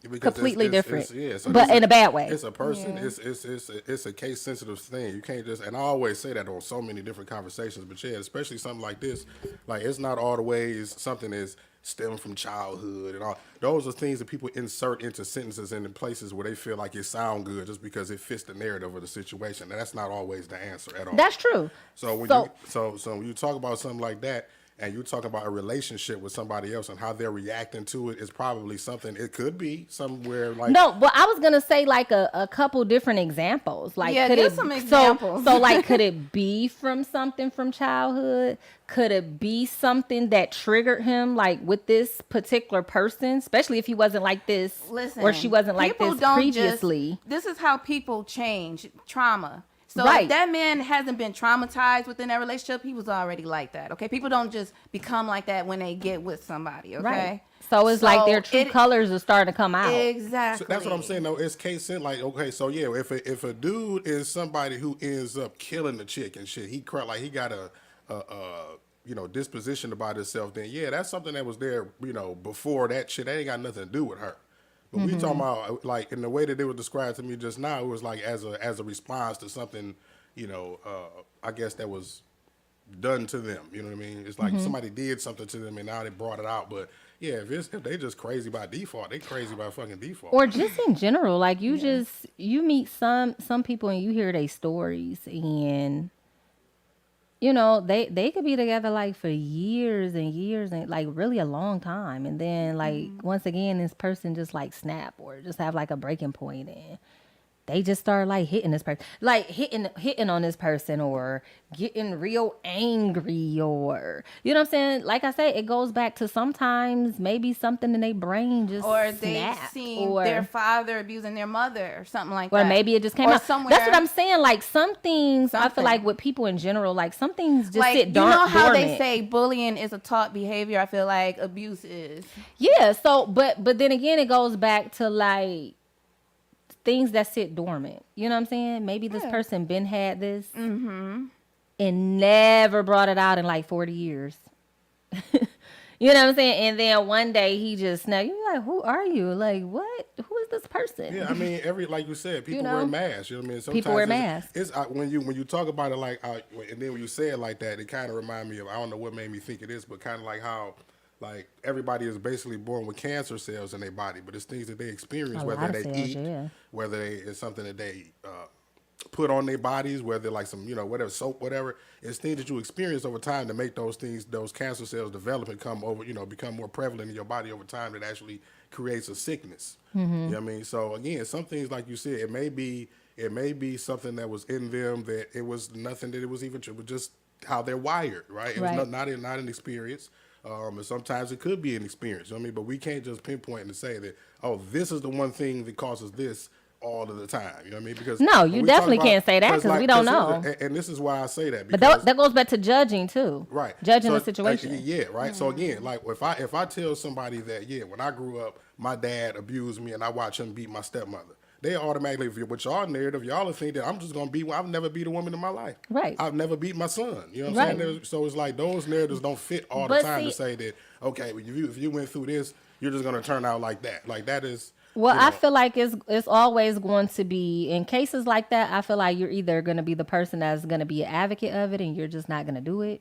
Because completely different, so but this in a bad way. It's a person. It's a case sensitive thing. You can't just. And I always say that on so many different conversations. But yeah, especially something like this, like it's not all the ways something is stemming from childhood and all. Those are things that people insert into sentences and in places where they feel like it sound good just because it fits the narrative of the situation. And that's not always the answer at all. That's true. So when So- when you talk about something like that, and you talk about a relationship with somebody else and how they're reacting to it, is probably something. It could be somewhere like No, but I was gonna say like a couple different examples. Like, Yeah, could give it, some examples. So like, could it be from something from childhood? Could it be something that triggered him, like with this particular person, especially if he wasn't like this, Listen, or she wasn't like people this don't previously? This is how people change. Trauma. So Right. if that man hasn't been traumatized within that relationship, he was already like that. Okay, people don't just become like that when they get with somebody. Okay, Right. So it's like their true colors are starting to come out. Exactly. So that's what I'm saying. Though it's case in like, okay, so yeah, if a dude is somebody who ends up killing the chick and shit, he like he got a disposition about himself, then yeah, that's something that was there, before that shit. That ain't got nothing to do with her. But we talking about like in the way that it was described to me just now, it was like as a response to something, I guess that was done to them. You know what I mean? It's like somebody did something to them and now they brought it out. But yeah, if they just crazy by default, they crazy by fucking default. Or just in general, like you meet some people and you hear their stories, and they could be together like for years and years and like really a long time, and then like once again this person just like snap or just have like a breaking point, and they just start like hitting this person, like hitting on this person, or getting real angry, or you know what I'm saying? Like I said, it goes back to sometimes maybe something in their brain just or they snapped, seen or their father abusing their mother or something like or that. maybe it just came Or out. somewhere. That's what I'm saying. Like some things, I feel Something. like with people in general, like some things just Like, sit you know how dormant. they say bullying is a taught behavior? I feel like abuse is. Yeah. So, but then again, it goes back to like things that sit dormant. You know what I'm saying? Maybe this person been had this and never brought it out in like 40 years. You know what I'm saying? And then one day he just snapped. You're like, who are you? Like, what? Who is this person? Yeah, I mean, like you said, people know? wear masks. You know what I mean? Sometimes People wear it's- masks. It's when you talk about it like, and then when you say it like that, it kind of remind me of, I don't know what made me think of this, but kind of like how like everybody is basically born with cancer cells in their body, but it's things that they experience, A whether lot they of cells, eat, yeah. whether it's something that they put on their bodies, whether like some, whatever soap, whatever. It's things that you experience over time to make those things, those cancer cells develop and become more prevalent in your body over time. That actually creates a sickness. You know what I mean? So again, some things like you said, it may be something that was in them that it was nothing that it was even. It was just how they're wired, right? It was not an experience. And sometimes it could be an experience. You know what I mean? But we can't just pinpoint and say that, oh, this is the one thing that causes this all of the time. You know what I mean? Because No, when you we definitely talk about- can't say that because we don't know. And this is why I say that. But Because, that goes back to judging too. right. Judging So, the situation. yeah, right. So again, like if I tell somebody that, when I grew up, my dad abused me and I watched him beat my stepmother, they automatically, with y'all narrative, y'all will think that I'm just gonna beat. I've never beat a woman in my life. Right. I've never beat my son. You know what I'm saying? So it's like those narratives don't fit all the But time to see- say that, okay, if you went through this, you're just gonna turn out like that. Like that is. Well, you I know, feel like it's always going to be, in cases like that, I feel like you're either going to be the person that's going to be an advocate of it and you're just not going to do it,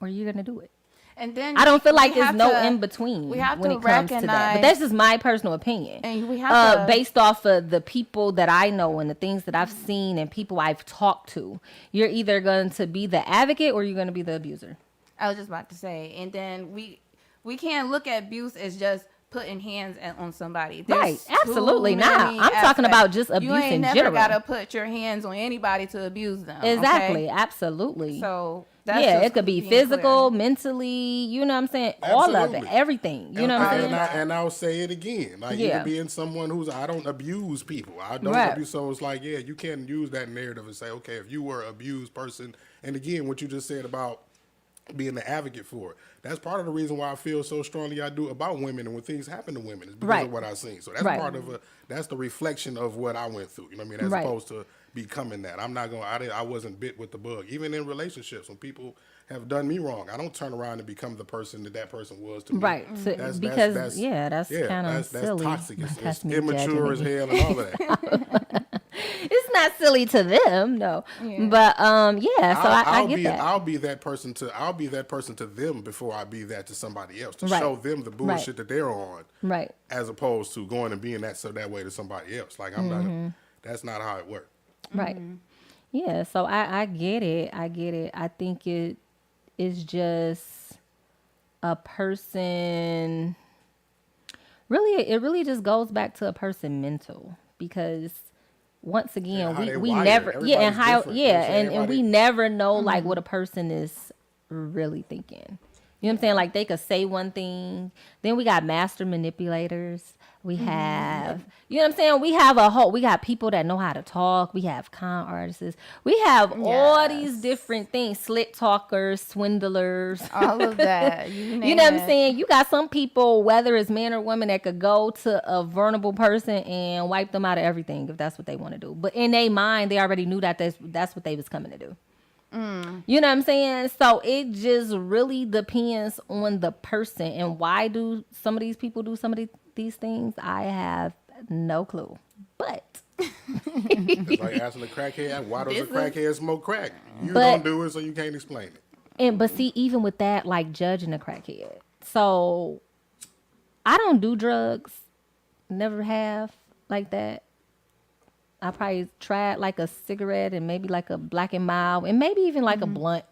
or you're going to do it. And then I don't feel like we there's have no to- in between we have when to it comes to that. But recognize- that's just my personal opinion. And we have to- based off of the people that I know and the things that I've seen and people I've talked to, you're either going to be the advocate or you're going to be the abuser. I was just about to say, and then we can't look at abuse as just putting hands on somebody. There's Right, absolutely too not. many I'm talking aspects. about just abuse You ain't in never general. gotta put your hands on anybody to abuse them. okay? Exactly, absolutely. So that's yeah, just it could be being physical, clear. mentally, you know what I'm saying? All of it, Absolutely. everything. You know what I'm saying? And I'll say it again. Like Yeah. even being someone who's, I don't abuse people. I don't Right. abuse. So it's like, yeah, you can't use that narrative and say, okay, if you were an abused person, and again, what you just said about being the advocate for it. That's part of the reason why I feel so strongly I do about women and when things happen to women is because Right. of what I've seen. So that's Right. part of that's the reflection of what I went through. You know what I mean? As Right. opposed to becoming that. I'm not going. I wasn't bit with the bug. Even in relationships, when people have done me wrong, I don't turn around and become the person that person was to me. Right. So, That's because that's kind of that's silly. toxic. That's It's me immature as judging hell and all of that. It's not silly to them, no. But yeah, so I get that. I'll be that person to them before I be that to somebody else to Right. show them the bullshit that they're on, Right. as opposed to going and being that way to somebody else. Like I'm not. That's not how it works. Right. Yeah, so I get it. I get it. I think it is just a person. Really, it really just goes back to a person mental, because once again, how they we wired. never, yeah, and Everybody's how, different. You know what I'm yeah, saying? and we Everybody- never know like what a person is really thinking. You know what I'm saying? Like they could say one thing, then we got master manipulators. We have, you know what I'm saying? We got people that know how to talk. We have con artists. We have all these different things, slick talkers, swindlers. All of that. You You know what I'm name it. saying? You got some people, whether it's man or woman, that could go to a vulnerable person and wipe them out of everything if that's what they want to do. But in their mind, they already knew that that's what they was coming to do. You know what I'm saying? So it just really depends on the person and why do some of these people do some of the these things, I have no clue. But It's like asking a crackhead, why does a crackhead smoke crack? You But- don't do it, so you can't explain it. but see, even with that, like judging a crackhead. So I don't do drugs. Never have like that. I probably tried like a cigarette and maybe like a Black and Mild and maybe even like a blunt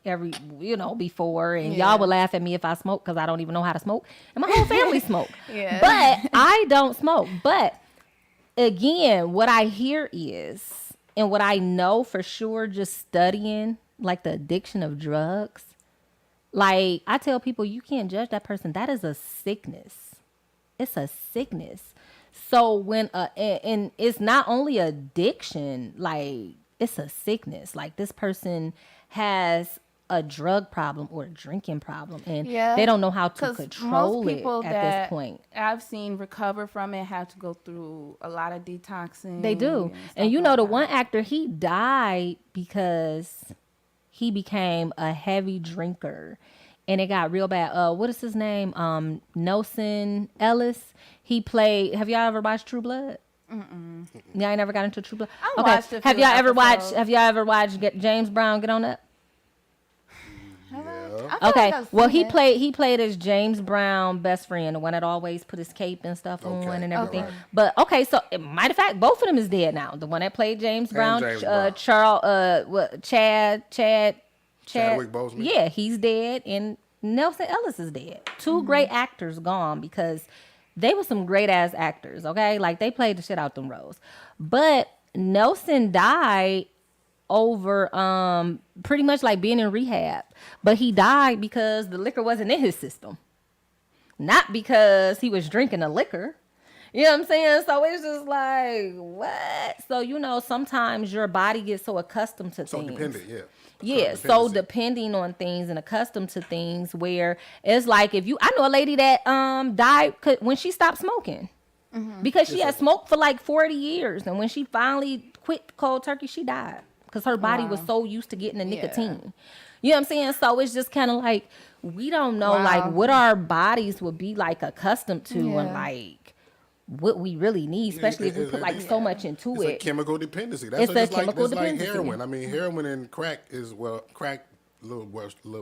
before. And y'all would laugh at me if I smoke because I don't even know how to smoke. And my whole family smoke. Yeah. But I don't smoke. But again, what I hear is, and what I know for sure just studying like the addiction of drugs, like I tell people, you can't judge that person. That is a sickness. It's a sickness. So when and it's not only addiction, like it's a sickness. Like this person has a drug problem or a drinking problem, and they don't know how to 'Cause control most it people at that this point. I've seen recover from it have to go through a lot of detoxing. They do. stuff And you like know, the that. one actor, he died because he became a heavy drinker. And it got real bad. What is his name? Nelson Ellis. He played. Have y'all ever watched True Blood? Y'all ain't never got into True Blood. I watched a Have few y'all ever watched? episodes. Have y'all ever watched James Brown Get On Up? Yeah. I feel Okay. like I've Well, seen he it. played as James Brown best friend, the one that always put his cape and stuff Okay, on and yeah, everything. right. But okay, so matter of fact, both of them is dead now. The one that played James Brown, James Brown. Chadwick Boseman? Yeah, he's dead, and Nelson Ellis is dead. Two great actors gone because they were some great ass actors. Okay, like they played the shit out them roles, but Nelson died over pretty much like being in rehab, but he died because the liquor wasn't in his system, not because he was drinking the liquor. You know what I'm saying? So it's just like, what? So sometimes your body gets so accustomed to So things. dependent, yeah. Yeah, so Codependency. depending on things and accustomed to things where it's like I know a lady that died when she stopped smoking. Because she had smoked for like 40 years, and when she finally quit cold turkey, she died because her body was so used to getting the nicotine. You know what I'm saying? So it's just kind of like we don't know like what our bodies would be like accustomed to and like what we really need, especially if we put like so much into It's a it. chemical dependency. It's a chemical like dependency. heroin. I mean, heroin and crack crack a little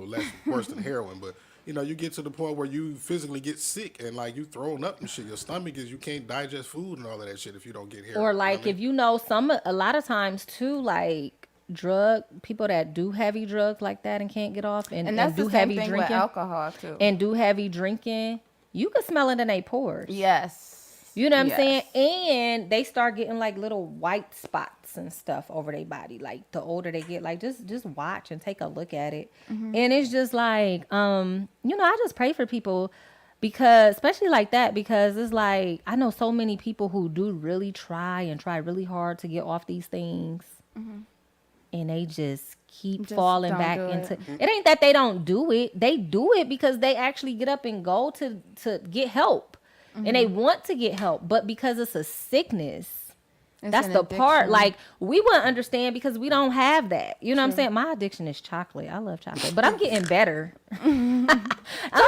less worse than heroin, but you get to the point where you physically get sick and like you throwing up and shit. Your stomach you can't digest food and all of that shit if you don't get heroin. Or like if a lot of times too, like people that do heavy drugs like that and can't get off and that's do the same heavy thing with drinking alcohol too. and do heavy drinking, you can smell it in their pores. Yes. You know what I'm Yes. saying? And they start getting like little white spots and stuff over their body. Like the older they get, like just watch and take a look at it. And it's just like, I just pray for people because, especially like that, because it's like, I know so many people who do really try really hard to get off these things. And they just keep Just falling don't back do into it. it. Ain't that they don't do it. They do it because they actually get up and go to get help. And they want to get help, but because it's a sickness, that's an the part. addiction. Like we wouldn't understand because we don't have that. You know what I'm saying? My addiction is chocolate. I love chocolate, but I'm getting better. I'm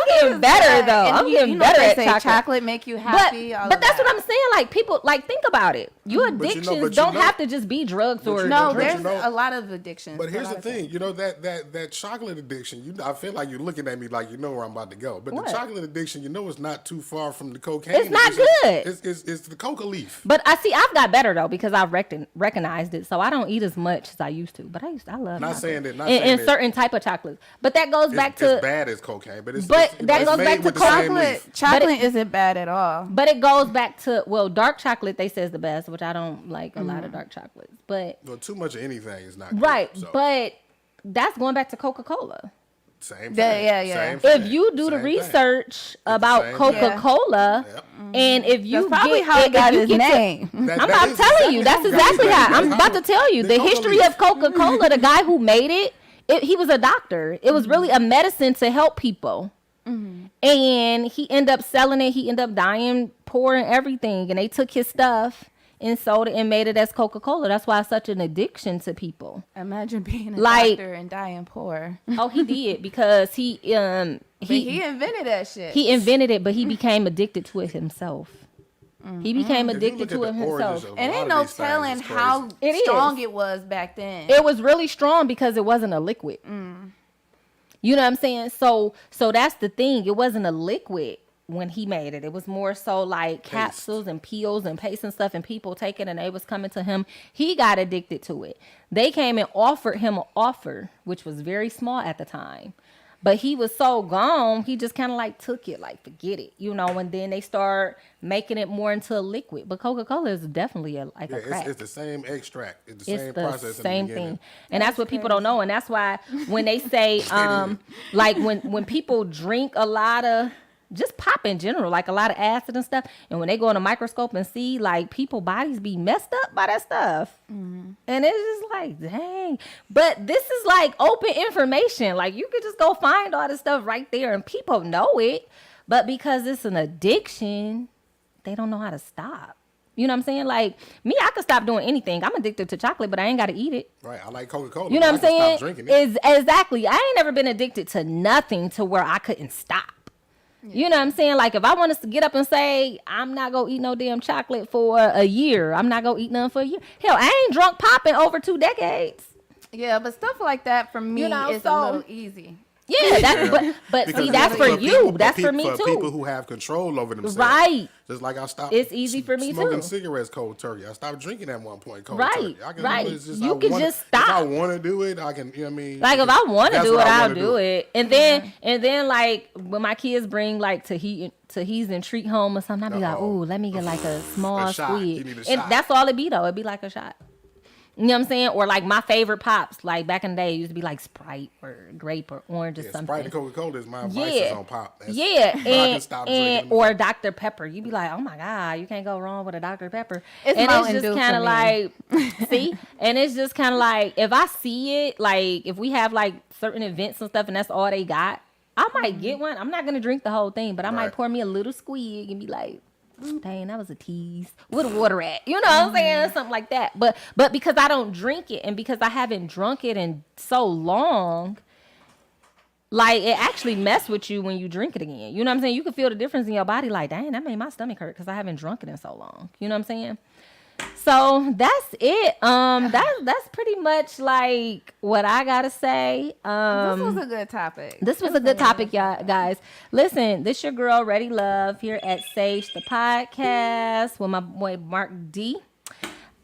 getting better though. And I'm you getting know better they at say chocolate. make you But, happy. all but of that's that. what I'm saying. Like people, like think about it. Your But addictions you don't know- have to just be drugs or No, But there's you know- a lot of addictions. But a here's lot the of thing, that chocolate addiction. I feel like you're looking at me like you know where I'm about to go. But What? the chocolate addiction, it's not too far from the cocaine. It's not addiction. good. It's the coca leaf. But I've got better though because I've recognized it. So I don't eat as much as I used to. But I love Not chocolate. saying that- not and saying that- certain type of chocolates. But that goes back It's to bad as cocaine, but it's But it's, that it's goes made back to with the same chocolate. leaf. Chocolate isn't bad at all. But it goes back to dark chocolate. They say is the best, which I don't like a lot of dark chocolates. But Well, too much of anything is not good, right, so, but that's going back to Coca-Cola. same thing. Yeah. Same If thing, you do the same thing. research about same thing. Coca-Cola, Yep. and if you That's probably get, how if it got you his get to- name. That- I'm that about is telling you. That's exactly how. I'm about to tell you. The Coca history leaf. of Coca-Cola, the guy who made it, he was a doctor. It was really a medicine to help people. And he ended up selling it. He ended up dying poor and everything. And they took his stuff and sold it and made it as Coca-Cola. That's why it's such an addiction to people. Imagine being a Like- doctor and dying poor. Oh, he did because He invented that shit. he invented it, but he became addicted to it himself. He became If you addicted look at to it the origins himself. of a And lot ain't of no these things, telling it's crazy. how It strong is. it was back then. It was really strong because it wasn't a liquid. You know what I'm saying? So that's the thing. It wasn't a liquid when he made it. It was more so like capsules and pills and paste and stuff, and people taking it, and they was coming to him. He got addicted to it. They came and offered him an offer, which was very small at the time. But he was so gone, he just kind of like took it, like forget it, you know. And then they start making it more into a liquid. But Coca-Cola is definitely a crack. It's the same extract. It's the It's same the process. same in the beginning. thing, and that's what people don't know. And that's why when they say, like when people drink a lot of just pop in general, like a lot of acid and stuff, and when they go in a microscope and see like people bodies be messed up by that stuff, and it's just like dang. But this is like open information. Like you could just go find all this stuff right there, and people know it. But because it's an addiction, they don't know how to stop. You know what I'm saying? Like me, I could stop doing anything. I'm addicted to chocolate, but I ain't got to eat it. Right. I like Coca-Cola. You know what I'm but I can saying? Stop drinking it. Exactly. I ain't never been addicted to nothing to where I couldn't stop. You know what I'm saying? Like if I want to get up and say I'm not gonna eat no damn chocolate for a year, I'm not gonna eat none for a year. Hell, I ain't drunk popping over 2 decades. Yeah, but stuff like that for me You know, is so- a little easy. Yeah, that's but Because see, that's for you. That's for me For too. people who have control over themselves. Right. Just like I stopped. It's easy for me smoking too. cigarettes cold turkey. I stopped drinking at one point cold Right, turkey. I can, right. It's just, You I can wanna, just If I stop. want to do it, I can. You know what I mean? Like if I want to That's do what it, I I'll wanna do it. And then like when my kids bring like Tahi's and treat home or something, I'll be like, Uh-oh. ooh, let me get like a small A shot. You squid. need a And shot. that's all it be though. It'd be like a shot. You know what I'm saying? Or like my favorite pops, like back in the day, it used to be like Sprite or grape or orange or Yeah, something. Sprite and Coca-Cola is my vices on pop. That's, Yeah, but I can stop drinking them. or Dr. Pepper. You be like, oh my God, you can't go wrong with a Dr. Pepper. It's and Mountain it's Dew just for kind of me. like, see? And it's just kind of like, if I see it, like if we have like certain events and stuff and that's all they got, I might get one. I'm not going to drink the whole thing, but I might Right. pour me a little squig and be like, dang, that was a tease. Where the water at? You know what I'm saying? Something like that. But because I don't drink it and because I haven't drunk it in so long, like it actually mess with you when you drink it again. You know what I'm saying? You can feel the difference in your body. Like, dang, that made my stomach hurt because I haven't drunk it in so long. You know what I'm saying? So that's it. That's pretty much like what I gotta say. This was a good topic. This was a good topic, y'all, guys. Listen, this your girl, Ready Love, here at Sage the Podcast with my boy Mark D.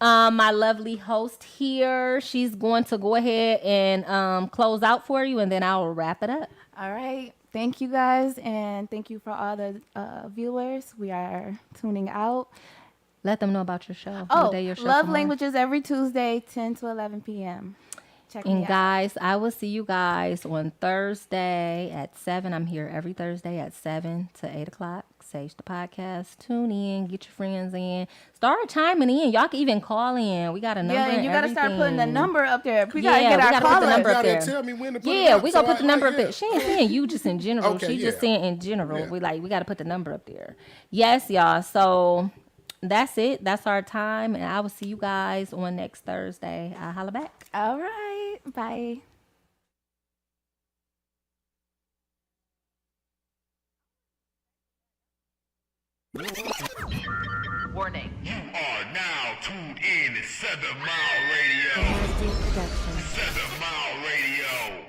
My lovely host here. She's going to go ahead and close out for you, and then I'll wrap it up. All right. Thank you guys, and thank you for all the viewers. We are tuning out. Let them know about your show. Oh, What day your show Love come on. Languages every Tuesday, 10 to 11 p.m. Check me And out. guys, I will see you guys on Thursday at 7. I'm here every Thursday at 7 to 8 o'clock. Sage the Podcast. Tune in. Get your friends in. Start chiming in. Y'all can even call in. We got a number. Yeah, and you got to start putting the everything. number up there. We Yeah, got to get we our gotta put the callers. number You up gotta there. tell me when to put it Yeah, up, we so gonna put the number up yeah. there. She ain't saying you just in general. Okay, She just yeah. saying in general. Yeah. We got to put the number up there. Yes, y'all. So that's it. That's our time, and I will see you guys on next Thursday. I'll holla back. All right. Bye. Warning. You are now tuned in to 7 Mile Radio. Production. 7 Mile Radio.